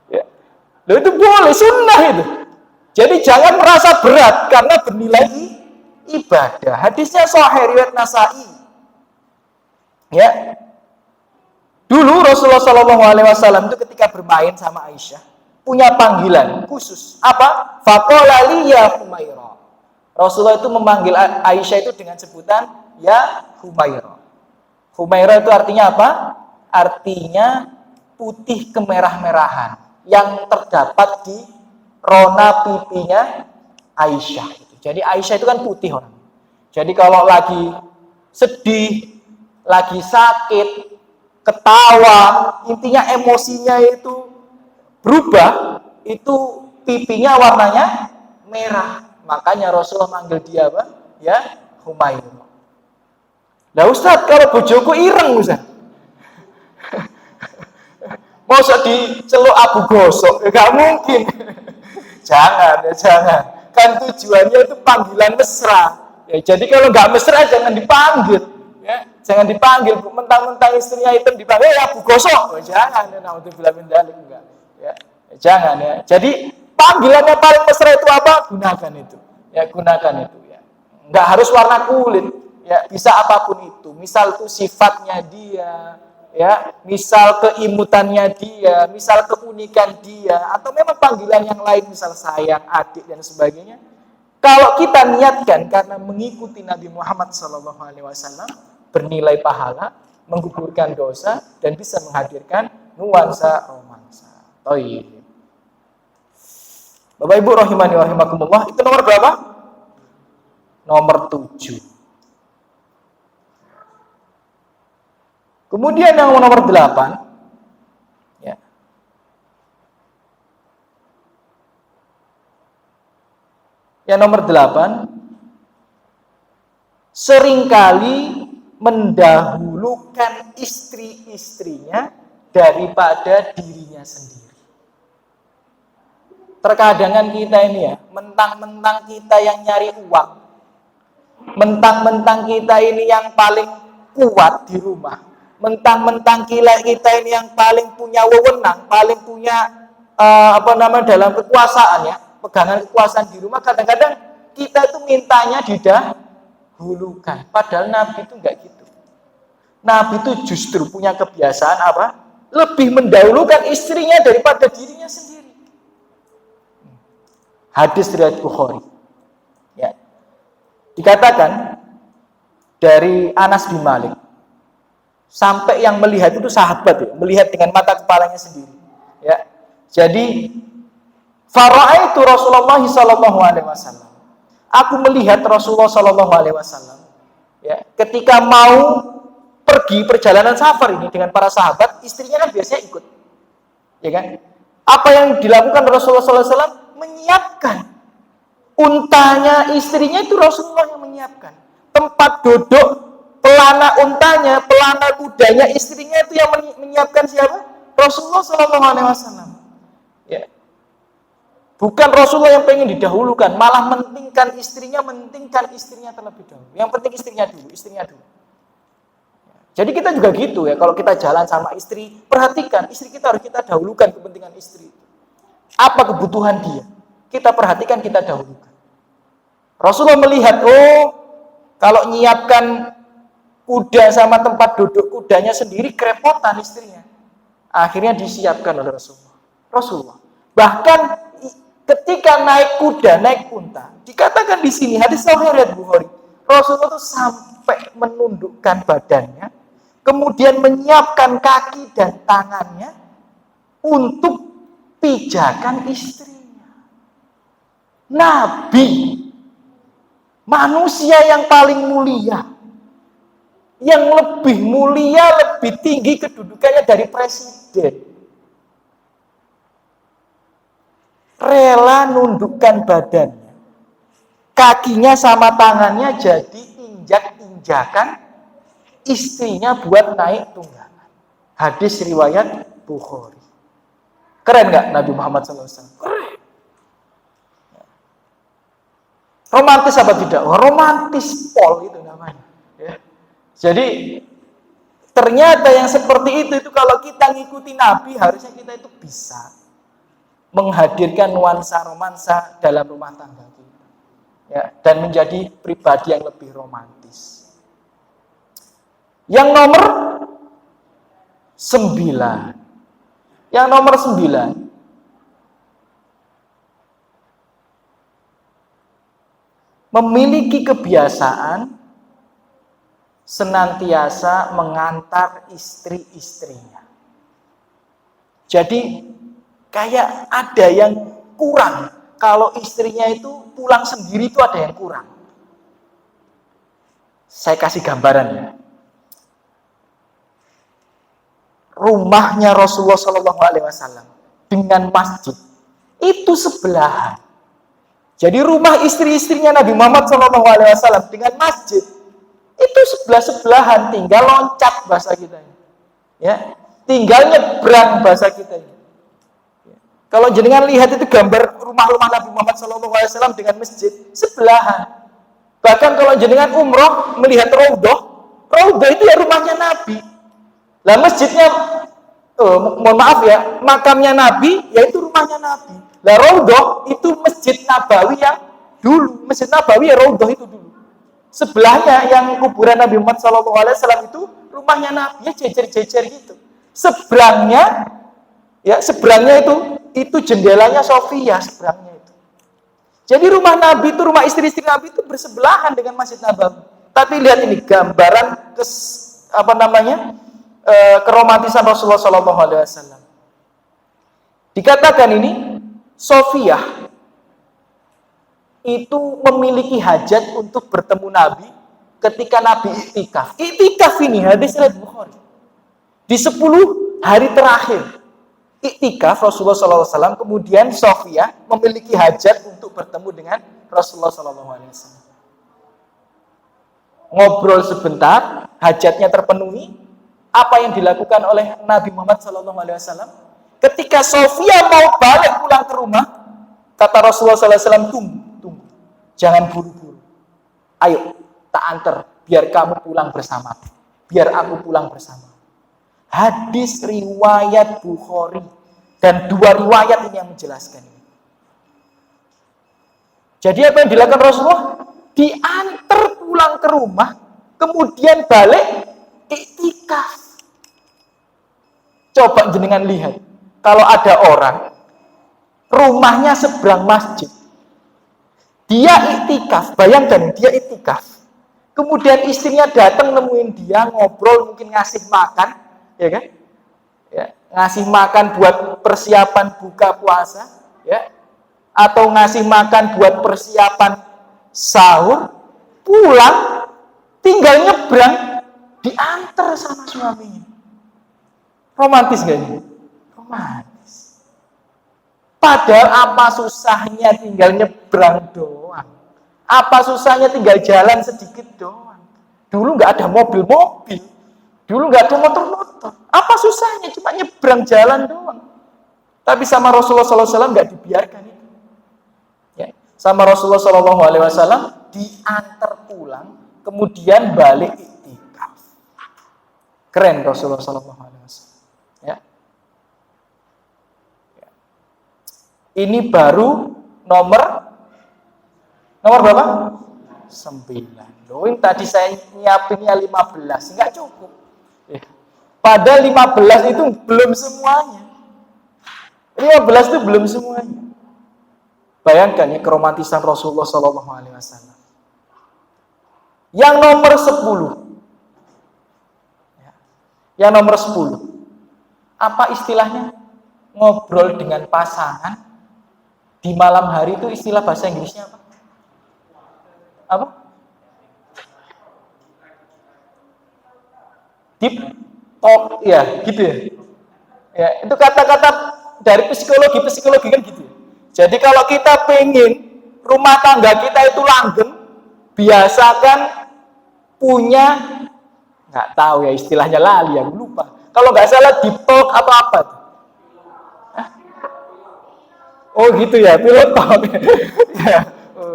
Ya. Loh itu boleh, sunnah itu. Jadi jangan merasa berat karena bernilai ibadah. Hadisnya sahih riwayat Nasa'i. Ya. Dulu Rasulullah SAW itu ketika bermain sama Aisyah punya panggilan khusus. Apa? Faqala li ya Humairah. Rasulullah itu memanggil Aisyah itu dengan sebutan ya Humairah. Humairah itu artinya apa? Artinya putih kemerah-merahan yang terdapat di rona pipinya Aisyah. Jadi Aisyah itu kan putih orang. Jadi kalau lagi sedih, lagi sakit, ketawa, intinya emosinya itu berubah, itu pipinya warnanya merah. Makanya Rasulullah manggil dia apa? Ya, Humaira. Nah Ustaz, kalau bojoku ireng Ustaz, masa diceluk Abu Gosok? Ya, gak mungkin. Jangan, ya jangan. Kan tujuannya itu panggilan mesra. Ya, jadi kalau nggak mesra jangan dipanggil. Ya, jangan dipanggil. Mentang-mentang istrinya hitam dipanggil ya Abu Gosok. Ya, jangan. Ya, naudzubillah min dzalik, enggak. Ya, jangan ya. Jadi panggilannya paling mesra itu apa? Gunakan itu. Ya, gunakan itu ya. Nggak harus warna kulit. Ya, bisa apapun itu. Misal itu sifatnya dia, ya, misal keimutannya dia, misal keunikan dia, atau memang panggilan yang lain, misal sayang, adik dan sebagainya. Kalau kita niatkan karena mengikuti Nabi Muhammad SAW, bernilai pahala, menggugurkan dosa, dan bisa menghadirkan nuansa romansa. Baik. Bapak Ibu rahimani wa rahimakumullah, itu nomor berapa? Nomor 7. Kemudian yang nomor 8, ya. Yang nomor 8, seringkali mendahulukan istri-istrinya daripada dirinya sendiri. Terkadang kita ini ya, mentang-mentang kita yang nyari uang, mentang-mentang kita ini yang paling kuat di rumah, mentang-mentang kita ini yang paling punya wewenang, paling punya dalam kekuasaan ya, pegangan kekuasaan di rumah. Kadang-kadang kita itu mintanya didahulukan, padahal Nabi itu enggak gitu. Nabi itu justru punya kebiasaan apa? Lebih mendahulukan istrinya daripada dirinya sendiri. Hadis riwayat Bukhari. Ya. Dikatakan dari Anas bin Malik, sampai yang melihat itu sahabat ya, melihat dengan mata kepalanya sendiri. Ya, jadi fara'aitu Rasulullah sallallahu alaihi wasallam. Aku melihat Rasulullah sallallahu alaihi wasallam. Ya, ketika mau pergi perjalanan safar ini dengan para sahabat, istrinya kan biasanya ikut. Ya kan? Apa yang dilakukan Rasulullah sallallahu alaihi wasallam? Menyiapkan untanya istrinya, itu Rasulullah yang menyiapkan. Tempat duduk, pelana untanya, pelana kudanya istrinya itu yang menyiapkan siapa? Rasulullah SAW. Ya. Bukan Rasulullah yang pengen didahulukan, malah mentingkan istrinya terlebih dahulu. Yang penting istrinya dulu. Jadi kita juga gitu ya, kalau kita jalan sama istri, perhatikan istri kita, harus kita dahulukan kepentingan istri. Apa kebutuhan dia? Kita perhatikan, kita dahulukan. Rasulullah melihat, kalau nyiapkan kuda sama tempat duduk kudanya sendiri kerepotan istrinya. Akhirnya disiapkan oleh Rasulullah. Bahkan ketika naik kuda, naik unta, dikatakan di sini hadis sahih riwayat Bukhari, Rasulullah itu sampai menundukkan badannya, kemudian menyiapkan kaki dan tangannya untuk pijakan istrinya. Nabi, manusia yang paling mulia, yang lebih mulia, lebih tinggi kedudukannya dari presiden, rela nundukkan badannya, kakinya sama tangannya jadi injak-injakan istrinya buat naik tunggangan. Hadis riwayat Bukhari. Keren nggak Nabi Muhammad SAW? Keren. Romantis apa tidak? Romantis pol itu namanya. Ya. Jadi ternyata yang seperti itu kalau kita ngikuti Nabi, harusnya kita itu bisa menghadirkan nuansa romansa dalam rumah tangga kita. Ya, dan menjadi pribadi yang lebih romantis. Yang nomor 9. Yang nomor 9. Memiliki kebiasaan senantiasa mengantar istri-istrinya. Jadi kayak ada yang kurang. Kalau istrinya itu pulang sendiri, itu ada yang kurang. Saya kasih gambaran ya. Rumahnya Rasulullah SAW dengan masjid itu sebelahan. Jadi rumah istri-istrinya Nabi Muhammad SAW dengan masjid itu sebelah-sebelahan, tinggal loncat bahasa kita. Ya, tinggal nyebrang bahasa kita. Kalau jenengan lihat itu gambar rumah-rumah Nabi Muhammad SAW dengan masjid sebelahan. Bahkan kalau jenengan umroh melihat Raudhah itu ya rumahnya Nabi. Lah masjidnya, mohon maaf ya, makamnya Nabi yaitu rumahnya Nabi. Lah Raudhah itu Masjid Nabawi yang dulu, Masjid Nabawi ya Raudhah itu dulu. Sebelahnya yang kuburan Nabi Muhammad SAW itu rumahnya Nabi, ya jejer-jejer gitu. Seberangnya itu jendelanya Sofia seberangnya itu. Jadi rumah Nabi itu, rumah istri-istri Nabi itu bersebelahan dengan Masjid Nabawi. Tapi lihat ini gambaran keromantisan Rasulullah SAW. Dikatakan ini Sofia itu memiliki hajat untuk bertemu Nabi ketika Nabi iktikaf. Iktikaf ini hadis riwayat Bukhari. Di 10 hari terakhir iktikaf Rasulullah SAW, kemudian Sofia memiliki hajat untuk bertemu dengan Rasulullah SAW. Ngobrol sebentar, hajatnya terpenuhi. Apa yang dilakukan oleh Nabi Muhammad SAW? Ketika Sofia mau balik pulang ke rumah, kata Rasulullah SAW, tunggu, jangan buru-buru. Ayo, tak antar, biar kamu pulang bersama. Biar aku pulang bersama. Hadis riwayat Bukhari, dan 2 riwayat ini yang menjelaskan ini. Jadi apa yang dilakukan Rasulullah? Diantar pulang ke rumah, kemudian balik iktikaf. Coba jenengan lihat, kalau ada orang rumahnya seberang masjid, dia iktikaf, bayangkan dia iktikaf, kemudian istrinya datang nemuin dia, ngobrol, mungkin ngasih makan, ya kan? Ya, ngasih makan buat persiapan buka puasa, ya, atau ngasih makan buat persiapan sahur, pulang, tinggal nyebrang, diantar sama suaminya. Romantis gak ini? Romantis. Padahal apa susahnya tinggal nyebrang doang? Apa susahnya tinggal jalan sedikit doang? Dulu nggak ada mobil-mobil, dulu nggak ada motor-motor. Apa susahnya? Cuma nyebrang jalan doang. Tapi sama Rasulullah SAW nggak dibiarkan itu. Ya. Sama Rasulullah SAW diantar pulang, kemudian balik iktikaf. Keren Rasulullah SAW. Ya. Ya. Ini baru nomor berapa? 9. Loh, yang tadi saya nyiapinnya 15, nggak cukup. Ya. Padahal 15 itu belum semuanya. 15 itu belum semuanya. Bayangkan ya keromantisan Rasulullah SAW. Yang nomor 10. Ya. Yang nomor 10. Apa istilahnya? Ngobrol dengan pasangan di malam hari itu istilah bahasa Inggrisnya apa? Apa? Deep talk, ya, gitu ya. Ya, itu kata-kata dari psikologi kan gitu. Jadi kalau kita pengen rumah tangga kita itu langgeng, biasakan punya, nggak tahu ya istilahnya, lali, aku lupa. Kalau nggak salah deep talk atau apa? Hah? Oh gitu ya, pilot talk. Ya,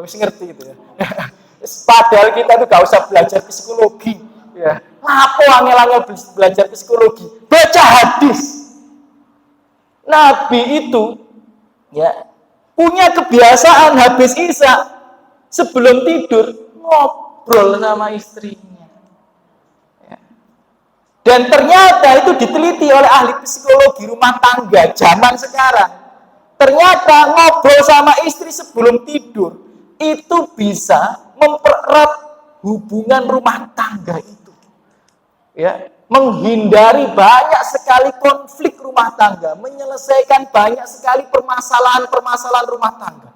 ngerti itu ya. Padahal kita tuh gak usah belajar psikologi, ya. Apa angel-angel belajar psikologi? Baca hadis. Nabi itu, ya, punya kebiasaan habis Isya sebelum tidur ngobrol sama istrinya. Ya. Dan ternyata itu diteliti oleh ahli psikologi rumah tangga zaman sekarang. Ternyata ngobrol sama istri sebelum tidur itu bisa mempererat hubungan rumah tangga itu. Ya, menghindari banyak sekali konflik rumah tangga, menyelesaikan banyak sekali permasalahan-permasalahan rumah tangga.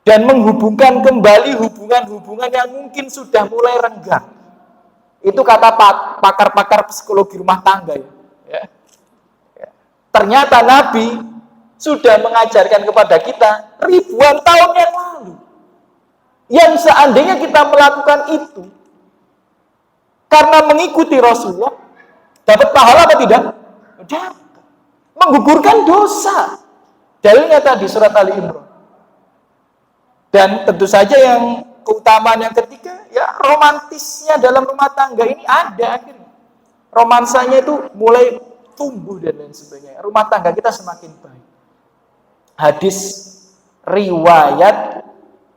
Dan menghubungkan kembali hubungan-hubungan yang mungkin sudah mulai renggang. Itu kata pakar-pakar psikologi rumah tangga ya. Ya. Ternyata Nabi sudah mengajarkan kepada kita ribuan tahun yang lalu. Yang seandainya kita melakukan itu karena mengikuti Rasulullah, dapat pahala apa tidak? Dapat. Menggugurkan dosa. Dalilnya tadi surat Ali Imran. Dan tentu saja yang keutamaan yang ketiga, ya romantisnya dalam rumah tangga ini ada akhirnya. Romansanya itu mulai tumbuh dan lain sebagainya. Rumah tangga kita semakin baik. Hadis riwayat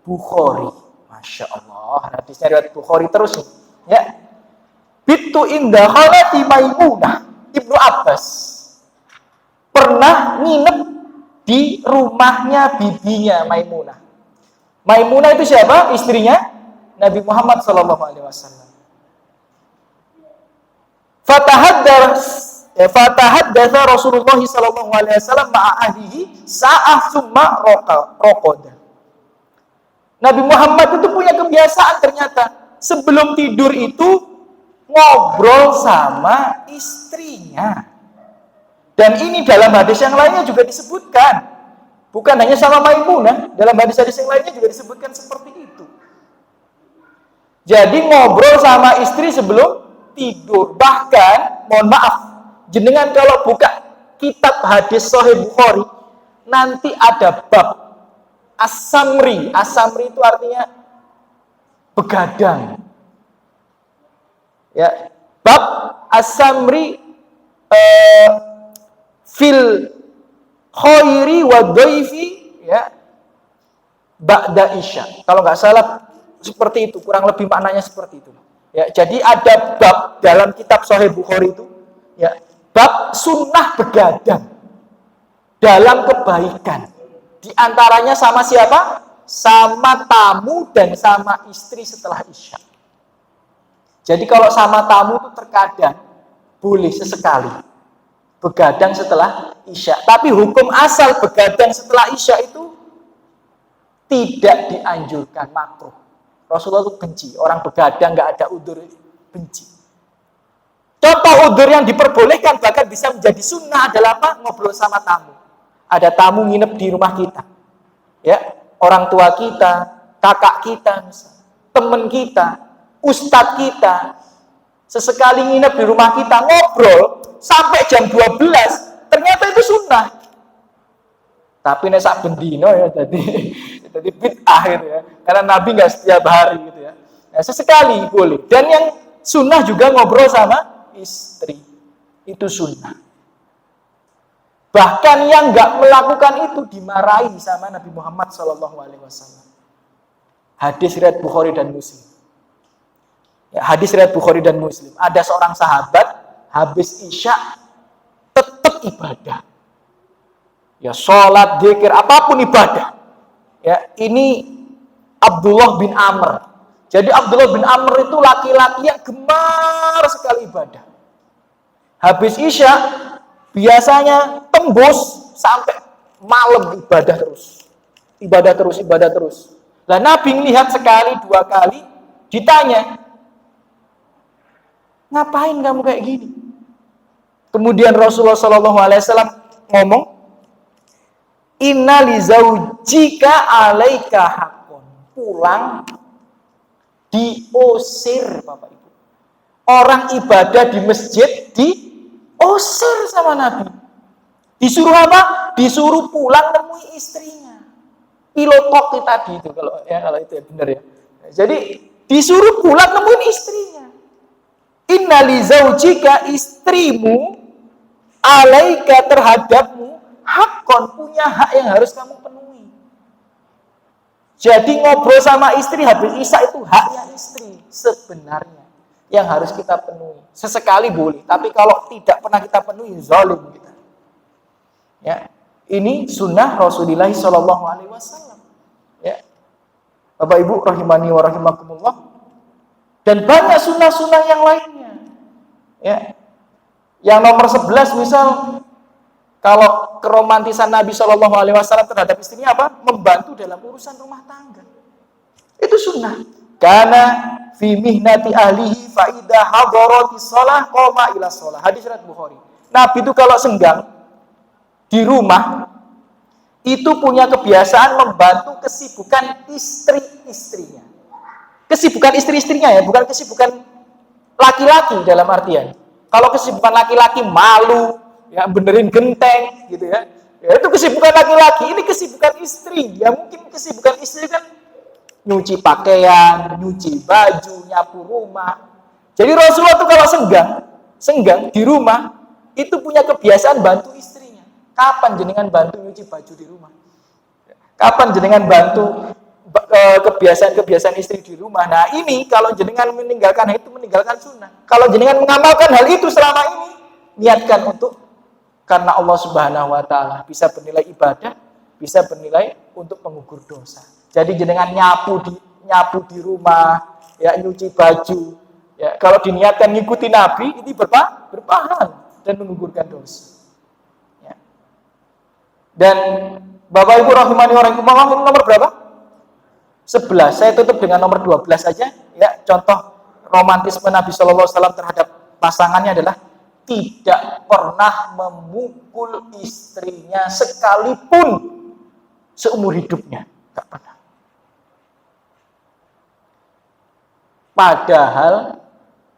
Bukhari. Masya Allah, hadisnya riwayat Bukhari terus nih. Ya. Bitu indah khalati Maimunah Ibnu Abbas pernah nginep di rumahnya bibinya Maimunah. Maimunah itu siapa? Istrinya Nabi Muhammad SAW. Fatahaddatsa Rasulullah SAW ma'a ahlihi sa'ah summa raqada. Nabi Muhammad itu punya kebiasaan ternyata sebelum tidur itu ngobrol sama istrinya. Dan ini dalam hadis yang lainnya juga disebutkan. Bukan hanya sama Maimunah, dalam hadis-hadis yang lainnya juga disebutkan seperti itu. Jadi ngobrol sama istri sebelum tidur. Bahkan, mohon maaf, jenengan kalau buka kitab hadis Sahih Bukhari, nanti ada bab As-Samri. As-Samri itu artinya begadang. Ya, bab As-Samri fil khairi wa dhaifi, ya, ba'da isya. Kalau nggak salah seperti itu, kurang lebih maknanya seperti itu. Ya, jadi ada bab dalam kitab Sahih Bukhari itu, ya, bab sunnah begadang dalam kebaikan. Di antaranya sama siapa? Sama tamu dan sama istri setelah isya. Jadi kalau sama tamu itu terkadang boleh sesekali begadang setelah isya. Tapi hukum asal begadang setelah isya itu tidak dianjurkan, makruh. Rasulullah itu benci orang begadang nggak ada udzur, benci. Contoh udzur yang diperbolehkan bahkan bisa menjadi sunnah adalah apa? Ngobrol sama tamu. Ada tamu nginep di rumah kita, ya, orang tua kita, kakak kita, misalnya, teman kita, ustadz kita, sesekali nginep di rumah kita ngobrol sampai jam 12, ternyata itu sunnah. Tapi nek sak bendino ya jadi bid'ah gitu ya. Karena Nabi nggak setiap hari gitu ya. Nah, sesekali boleh. Dan yang sunnah juga ngobrol sama istri. Itu sunnah. Bahkan yang nggak melakukan itu dimarahi sama Nabi Muhammad SAW. Hadis riwayat Bukhari dan Muslim. Ya, hadis riwayat Bukhari dan Muslim. Ada seorang sahabat habis isya tetap ibadah. Ya, sholat, zikir, apapun ibadah. Ya, ini Abdullah bin Amr. Jadi Abdullah bin Amr itu laki-laki yang gemar sekali ibadah. Habis isya biasanya tembus sampai malam ibadah terus. Ibadah terus, ibadah terus. Lah Nabi melihat sekali, dua kali, ditanya, ngapain kamu kayak gini? Kemudian Rasulullah SAW ngomong, inna li zaujika alaika hakun. Pulang diusir, Bapak Ibu. Orang ibadah di masjid diusir sama Nabi. Disuruh apa? Disuruh pulang nemui istrinya. Pilotok tadi itu kalau itu ya benar ya. Jadi disuruh pulang nemuin istrinya. Inna li zaujika, istrimu, alaika terhadapmu, hakon, punya hak yang harus kamu penuhi. Jadi ngobrol sama istri habis isya itu haknya istri sebenarnya yang harus kita penuhi. Sesekali boleh, tapi kalau tidak pernah kita penuhi, zalim kita. Ya, ini sunnah Rasulullah SAW. Ya, Bapak Ibu rahimani wa rahimakumullah. Dan banyak sunnah-sunnah yang lainnya. Ya, yang nomor 11 misal, kalau keromantisan Nabi SAW terhadap istrinya apa? Membantu dalam urusan rumah tangga. Itu sunnah. Karena fi mihnati ahlihi fa idza hadaratis shalah qama ila shalah. Hadis riwayat Bukhari. Nabi itu kalau senggang di rumah itu punya kebiasaan membantu kesibukan istri-istrinya. Kesibukan istri-istrinya ya, bukan kesibukan laki-laki dalam artian. Kalau kesibukan laki-laki malu, ya benerin genteng gitu ya. Ya itu kesibukan laki-laki, ini kesibukan istri. Ya mungkin kesibukan istri kan nyuci pakaian, nyuci baju, nyapu rumah. Jadi Rasulullah itu kalau senggang di rumah itu punya kebiasaan bantu istrinya. Kapan jenengan bantu nyuci baju di rumah? Kapan jenengan bantu kebiasaan-kebiasaan istri di rumah? Nah ini kalau jenengan meninggalkan itu meninggalkan sunnah. Kalau jenengan mengamalkan hal itu selama ini, niatkan untuk karena Allah Subhanahu wa taala, bisa bernilai ibadah, bisa bernilai untuk pengukur dosa. Jadi jenengan nyapu di rumah, ya nyuci baju, ya kalau diniatkan ngikuti Nabi ini berpahala dan menggugurkan dosa. Ya. Dan Bapak Ibu rahimani wa rahimakumullah, nomor berapa? 11. Saya tutup dengan nomor 12 saja. Ya, contoh romantisme Nabi Shallallahu Alaihi Wasallam terhadap pasangannya adalah tidak pernah memukul istrinya sekalipun seumur hidupnya. Tidak pernah. Padahal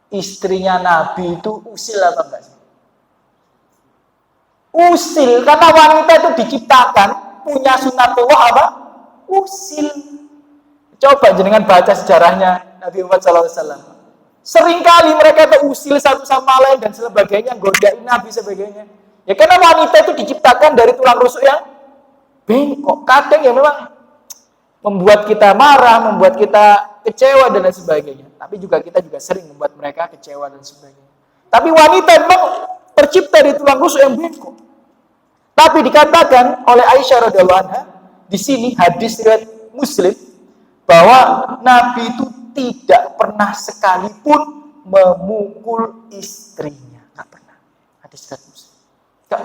istrinya Nabi itu usil apa enggak sih? Usil, karena wanita itu diciptakan punya sunatullah apa? Usil. Coba jenengan baca sejarahnya Nabi Muhammad SAW. Seringkali mereka itu usil satu sama lain dan sebagainya, godain Nabi sebagainya. Ya karena wanita itu diciptakan dari tulang rusuk yang bengkok. Kadang ya memang membuat kita marah, membuat kita kecewa dan lain sebagainya. Tapi kita juga sering membuat mereka kecewa dan sebagainya. Tapi wanita memang tercipta dari tulang rusuk yang bengkok. Tapi dikatakan oleh Aisyah radhiyallahu anha di sini hadis riwayat Muslim bahwa Nabi itu tidak pernah sekalipun memukul istrinya. Tidak pernah. Hadis riwayat Muslim. Tidak.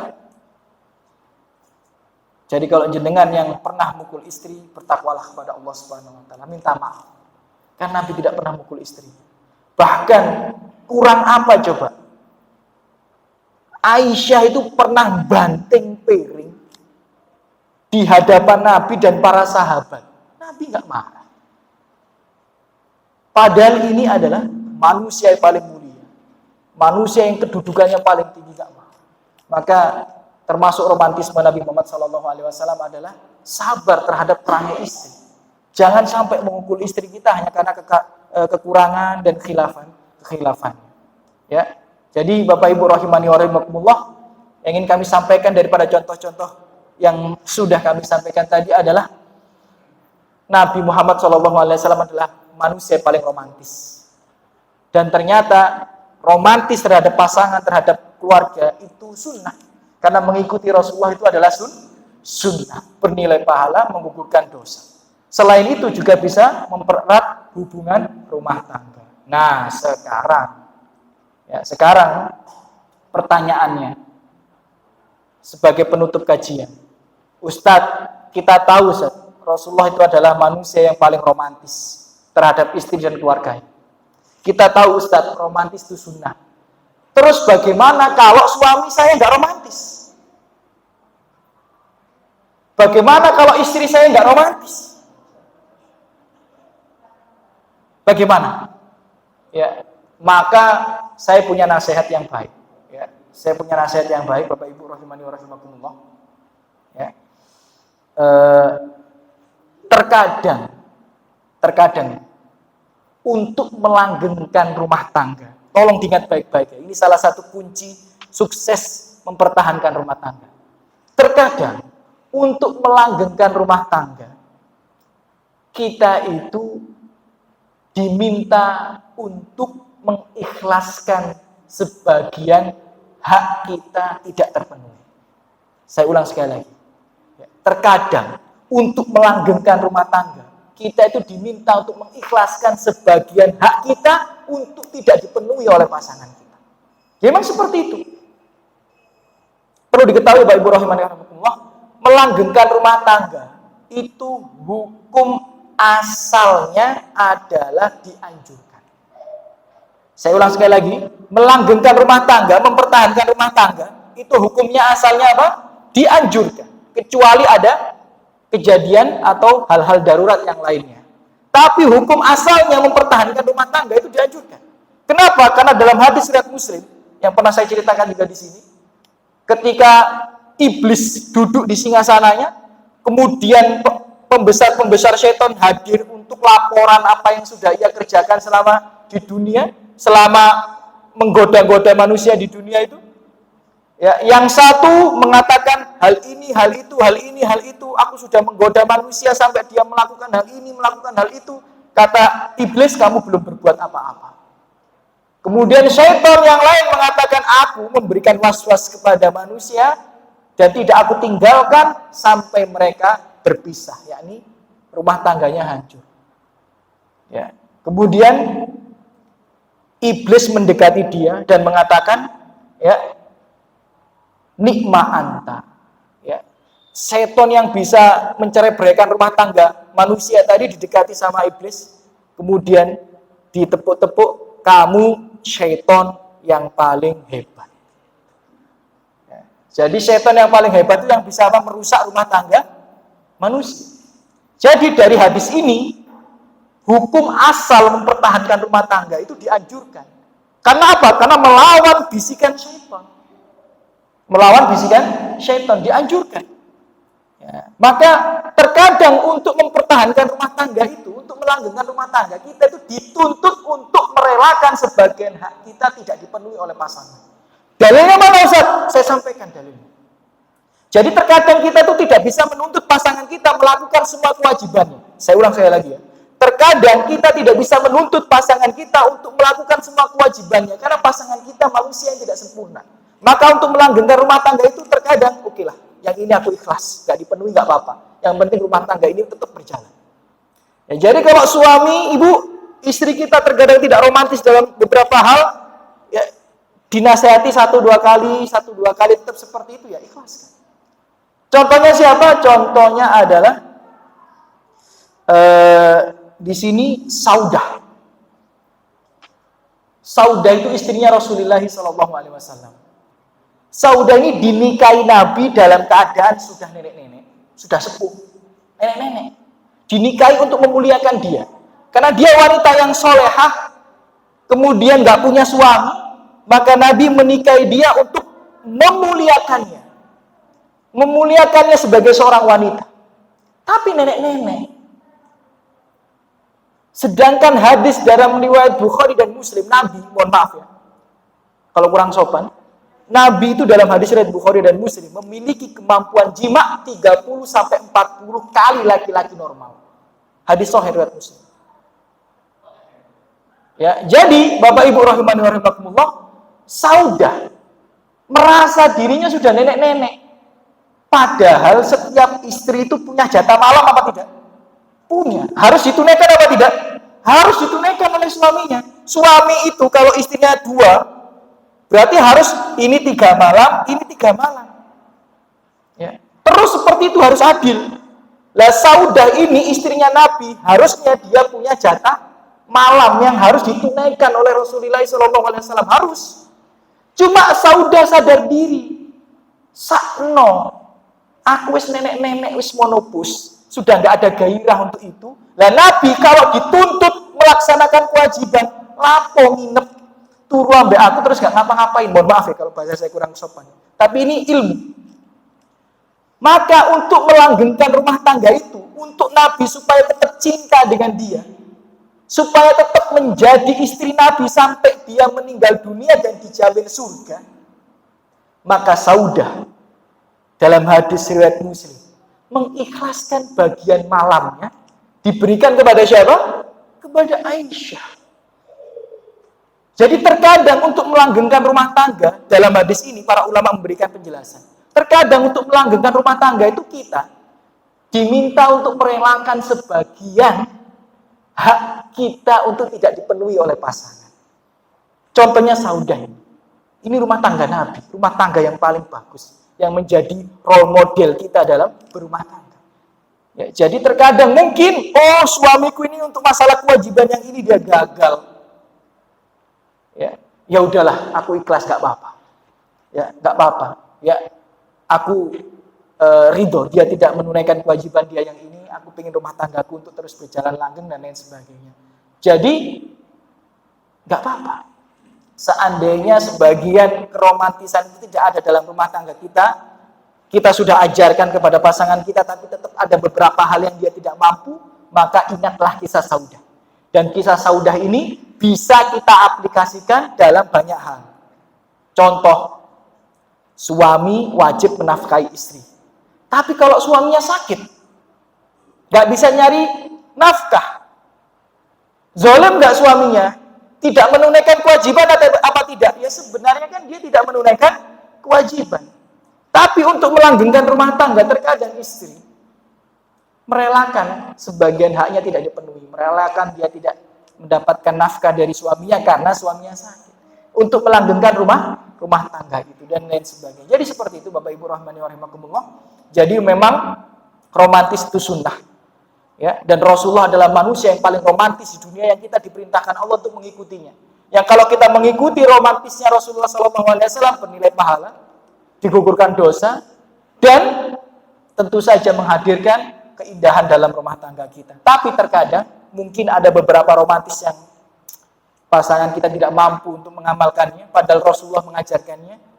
Jadi kalau jenengan yang pernah mukul istri, bertakwalah kepada Allah Subhanahu wa taala, minta maaf. Karena Nabi tidak pernah mukul istri. Bahkan kurang apa coba? Aisyah itu pernah banting piring di hadapan Nabi dan para sahabat. Nabi nggak marah. Padahal ini adalah manusia yang paling mulia, manusia yang kedudukannya paling tinggi, nggak marah. Maka termasuk romantisme Nabi Muhammad SAW adalah sabar terhadap perangai istri. Jangan sampai memukul istri kita hanya karena kekurangan dan kekhilafan. Ya. Jadi Bapak Ibu rahimani wa rahimakumullah, yang ingin kami sampaikan daripada contoh-contoh yang sudah kami sampaikan tadi adalah Nabi Muhammad SAW adalah manusia paling romantis. Dan ternyata romantis terhadap pasangan, terhadap keluarga itu sunnah. Karena mengikuti Rasulullah itu adalah sunnah, bernilai pahala, menggugurkan dosa. Selain itu juga bisa mempererat hubungan rumah tangga. Nah, sekarang pertanyaannya sebagai penutup kajian. Ustadz, kita tahu Rasulullah itu adalah manusia yang paling romantis terhadap istri dan keluarganya. Kita tahu Ustadz, romantis itu sunnah. Terus bagaimana kalau suami saya nggak romantis? Bagaimana kalau istri saya nggak romantis? Bagaimana? Ya, maka saya punya nasihat yang baik. Ya, saya punya nasihat yang baik, Bapak Ibu rahimani wa rahimakumullah. Ya, terkadang untuk melanggengkan rumah tangga, tolong diingat baik-baik ya. Ini salah satu kunci sukses mempertahankan rumah tangga. Terkadang untuk melanggengkan rumah tangga, kita itu diminta untuk mengikhlaskan sebagian hak kita tidak terpenuhi. Saya ulang sekali lagi. Terkadang untuk melanggengkan rumah tangga, kita itu diminta untuk mengikhlaskan sebagian hak kita untuk tidak dipenuhi oleh pasangan kita. Memang seperti itu. Perlu diketahui Bapak Ibu rahimani wa rahimakumullah, melanggengkan rumah tangga itu hukum asalnya adalah dianjurkan. Saya ulang sekali lagi, melanggengkan rumah tangga, mempertahankan rumah tangga, itu hukumnya asalnya apa? dianjurkan, kecuali ada kejadian atau hal-hal darurat yang lainnya. Tapi hukum asalnya mempertahankan rumah tangga itu dianjurkan. Kenapa? Karena dalam hadis riwayat Muslim yang pernah saya ceritakan juga di sini, ketika iblis duduk di singgasananya, kemudian pembesar-pembesar setan hadir untuk laporan apa yang sudah ia kerjakan selama di dunia, selama menggoda-goda manusia di dunia itu. Ya, yang satu mengatakan hal ini, hal itu, hal ini, hal itu. Aku sudah menggoda manusia sampai dia melakukan hal ini, melakukan hal itu. Kata iblis, kamu belum berbuat apa-apa. Kemudian syaitan yang lain mengatakan, aku memberikan was-was kepada manusia dan tidak aku tinggalkan sampai mereka berpisah, yakni rumah tangganya hancur. Ya. Kemudian iblis mendekati dia dan mengatakan, ya, nikma anta, ya, setan yang bisa mencerai-beraikan rumah tangga manusia tadi didekati sama iblis, kemudian ditepuk-tepuk, kamu setan yang paling hebat. Ya. Jadi setan yang paling hebat itu yang bisa merusak rumah tangga manusia. Jadi dari hadis ini, hukum asal mempertahankan rumah tangga itu dianjurkan. Karena apa? Karena melawan bisikan setan. Melawan bisikan syaitan dianjurkan. Ya. Maka terkadang untuk mempertahankan rumah tangga itu, untuk melanggengkan rumah tangga, kita itu dituntut untuk merelakan sebagian hak kita tidak dipenuhi oleh pasangan. Dalilnya mana Ustaz? Saya sampaikan dalilnya. Jadi terkadang kita itu tidak bisa menuntut pasangan kita melakukan semua kewajibannya. Saya ulang sekali lagi ya. Terkadang kita tidak bisa menuntut pasangan kita untuk melakukan semua kewajibannya karena pasangan kita manusia yang tidak sempurna. Maka untuk melanggengkan rumah tangga itu terkadang, oke lah, yang ini aku ikhlas, gak dipenuhi gak apa-apa. Yang penting rumah tangga ini tetap berjalan. Ya, jadi kalau suami, ibu, istri kita terkadang tidak romantis dalam beberapa hal, ya, dinasehati 1-2 kali tetap seperti itu, ya ikhlaskan. Contohnya siapa? Contohnya adalah di sini Saudah. Saudah itu istrinya Rasulullah SAW. Saudah ini dinikahi Nabi dalam keadaan sudah nenek-nenek, sudah sepuh, nenek-nenek. Dinikahi untuk memuliakan dia. Karena dia wanita yang solehah, kemudian gak punya suami, maka Nabi menikahi dia untuk memuliakannya. Memuliakannya sebagai seorang wanita. Tapi nenek-nenek. Sedangkan hadis dalam riwayat Bukhari dan Muslim, Nabi, mohon maaf ya, kalau kurang sopan, Nabi itu dalam hadis riwayat Bukhari dan Muslim memiliki kemampuan jima 30-40 kali laki-laki normal. Hadis sahih riwayat Muslim. Ya, jadi Bapak Ibu rahimani wa rahimakumullah, Saudah merasa dirinya sudah nenek-nenek. Padahal setiap istri itu punya jatah malam apa tidak? Punya. Harus ditunaikan apa tidak? Harus ditunaikan oleh suaminya. Suami itu kalau istrinya 2, berarti harus ini 3 malam, ini 3 malam. Ya. Terus seperti itu harus adil. Lah Saudah ini istrinya Nabi, harusnya dia punya jatah malam yang harus ditunaikan oleh Rasulullah SAW. Harus. Cuma Saudah sadar diri. Sakno, aku wis nenek-nenek wis monopus, sudah nggak ada gairah untuk itu. Lah Nabi kalau dituntut melaksanakan kewajiban, lapo nginep turu ambek aku terus gak ngapa-ngapain. Mohon maaf ya kalau bahasa saya kurang sopan. Tapi ini ilmu. Maka untuk melanggengkan rumah tangga itu, untuk Nabi supaya tetap cinta dengan dia, supaya tetap menjadi istri Nabi sampai dia meninggal dunia dan dijamin surga, maka Saudah dalam hadis riwayat Muslim mengikhlaskan bagian malamnya diberikan kepada siapa? Kepada Aisyah. Jadi terkadang untuk melanggengkan rumah tangga, dalam hadis ini para ulama memberikan penjelasan. Terkadang untuk melanggengkan rumah tangga itu kita diminta untuk merelakan sebagian hak kita untuk tidak dipenuhi oleh pasangan. Contohnya Saudah ini. Ini rumah tangga Nabi, rumah tangga yang paling bagus, yang menjadi role model kita dalam berumah tangga. Ya, jadi terkadang mungkin, suamiku ini untuk masalah kewajiban yang ini dia gagal. Ya udahlah, aku ikhlas, gak apa-apa. Ya, gak apa-apa. Ya, aku ridho, dia tidak menunaikan kewajiban dia yang ini, aku pengen rumah tanggaku untuk terus berjalan langgeng dan lain sebagainya. Jadi nggak apa-apa. Seandainya sebagian keromantisan itu tidak ada dalam rumah tangga kita sudah ajarkan kepada pasangan kita, tapi tetap ada beberapa hal yang dia tidak mampu, maka ingatlah kisah Saudah. Dan kisah Saudah ini bisa kita aplikasikan dalam banyak hal. Contoh, suami wajib menafkahi istri. Tapi kalau suaminya sakit, nggak bisa nyari nafkah, zalim nggak suaminya, tidak menunaikan kewajiban atau apa tidak? Ya sebenarnya kan dia tidak menunaikan kewajiban. Tapi untuk melanggengkan rumah tangga, terkadang istri merelakan sebagian haknya tidak dipenuhi, merelakan dia tidak mendapatkan nafkah dari suaminya karena suaminya sakit, untuk melanggengkan rumah tangga itu dan lain sebagainya. Jadi seperti itu Bapak Ibu rahmani wa rahimakumullah. Jadi memang romantis itu sunnah. Ya, dan Rasulullah adalah manusia yang paling romantis di dunia yang kita diperintahkan Allah untuk mengikutinya. Yang kalau kita mengikuti romantisnya Rasulullah SAW bernilai pahala, digugurkan dosa, dan tentu saja menghadirkan keindahan dalam rumah tangga kita. Tapi terkadang mungkin ada beberapa romantis yang pasangan kita tidak mampu untuk mengamalkannya, padahal Rasulullah mengajarkannya.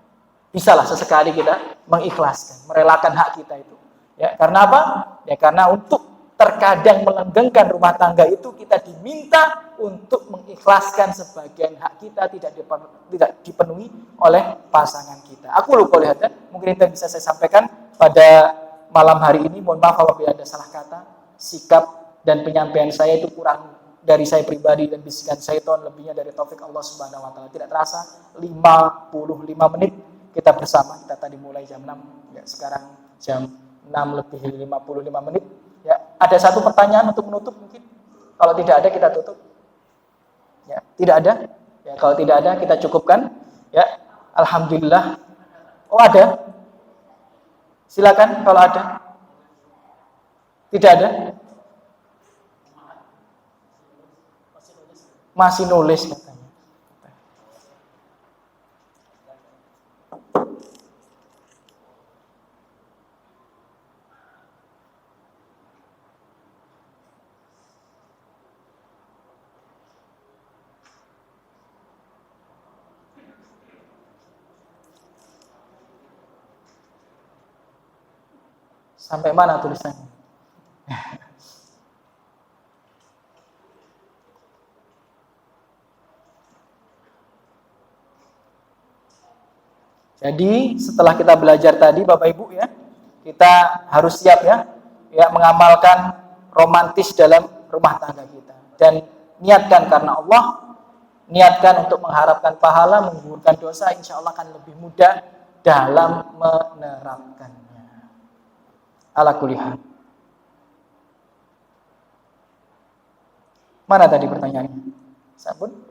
Bisalah sesekali kita mengikhlaskan, merelakan hak kita itu. Ya, karena apa? Ya karena untuk terkadang melanggengkan rumah tangga itu kita diminta untuk mengikhlaskan sebagian hak kita tidak dipenuhi oleh pasangan kita. Aku lupa lihat, mungkin itu bisa saya sampaikan pada malam hari ini. Mohon maaf kalau ada salah kata, sikap dan penyampaian saya itu kurang dari saya pribadi dan bisikan syaitan, lebihnya dari taufik Allah Subhanahu wa taala. Tidak terasa 55 menit kita bersama. Kita tadi mulai jam 6, ya sekarang jam 6 lebih 55 menit. Ya, ada satu pertanyaan untuk menutup mungkin. Kalau tidak ada kita tutup. Ya, tidak ada. Ya, kalau tidak ada kita cukupkan. Ya, alhamdulillah. Oh, ada. Silakan kalau ada. Tidak ada. Masih nulis katanya. Sampai mana tulisannya? Jadi setelah kita belajar tadi Bapak Ibu ya, kita harus siap ya mengamalkan romantis dalam rumah tangga kita. Dan niatkan karena Allah, niatkan untuk mengharapkan pahala, menggugurkan dosa, insya Allah akan lebih mudah dalam menerapkannya. Ala kulli hal. Mana tadi pertanyaannya? Sabun?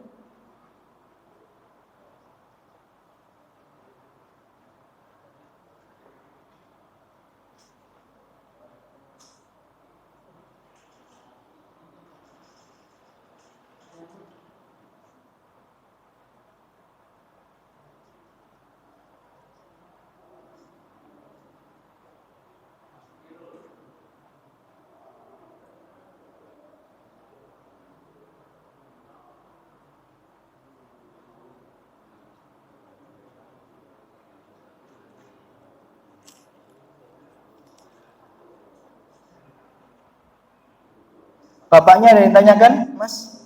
Bapaknya ada yang tanyakan, Mas?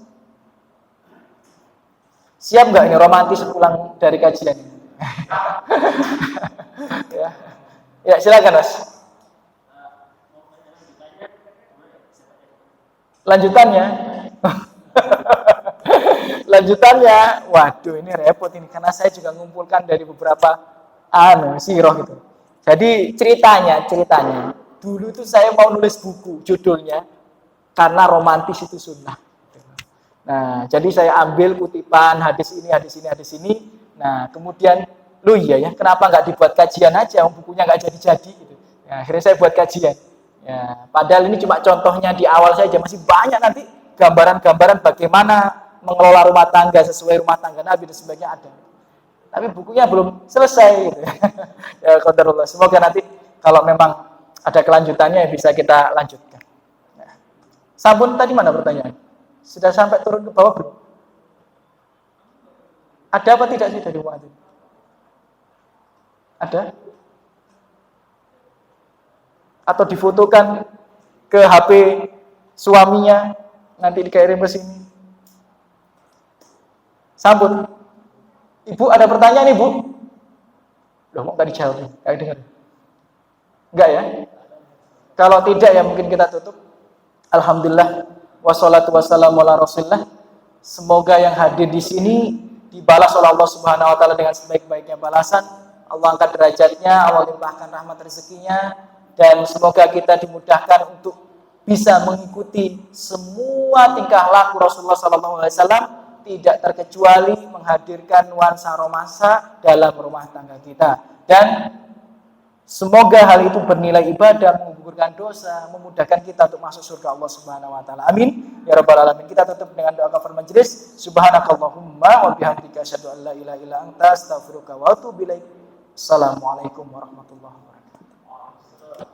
Siap nggak ini romantis pulang dari kajian? ya, silakan Mas. Lanjutannya, waduh ini repot ini karena saya juga ngumpulkan dari beberapa sirah gitu. Jadi ceritanya, dulu tuh saya mau nulis buku, judulnya Karena Romantis Itu Sunnah. Nah, jadi saya ambil kutipan hadis ini. Nah, kemudian, ya, kenapa nggak dibuat kajian aja? Bukunya nggak jadi-jadi. Gitu. Ya, akhirnya saya buat kajian. Ya, padahal ini cuma contohnya di awal saja, masih banyak nanti gambaran-gambaran bagaimana mengelola rumah tangga sesuai rumah tangga Nabi dan sebagainya ada. Tapi bukunya belum selesai. Gitu. Ya, qadarullah. Semoga nanti Kalau memang ada kelanjutannya bisa kita lanjutkan. Nah, sabun tadi mana pertanyaan? Sudah sampai turun ke bawah belum? Ada apa tidak sih dari muadzin? Ada? Atau difotokan ke HP suaminya, nanti dikirim ke sini. Sabun. Ibu ada pertanyaan, Ibu? Loh, kok nggak dijawab? Nggak dengar. Enggak ya? Kalau tidak ya mungkin kita tutup. Alhamdulillah wassalatu wassalamu ala Rasulillah. Semoga yang hadir di sini dibalas oleh Allah Subhanahu wa taala dengan sebaik-baiknya balasan. Allah angkat derajatnya, Allah limpahkan rahmat rezekinya, dan semoga kita dimudahkan untuk bisa mengikuti semua tingkah laku Rasulullah SAW, tidak terkecuali menghadirkan nuansa romansa dalam rumah tangga kita. Dan semoga hal itu bernilai ibadah, menggugurkan dosa, memudahkan kita untuk masuk surga Allah Subhanahu wa taala. Amin ya rabbal alamin. Kita tutup dengan doa kafaratul majelis. Subhanakallahumma wa bihamdika asyhadu an la ilaha illa anta astaghfiruka wa atubu ilaik. Assalamualaikum warahmatullahi wabarakatuh.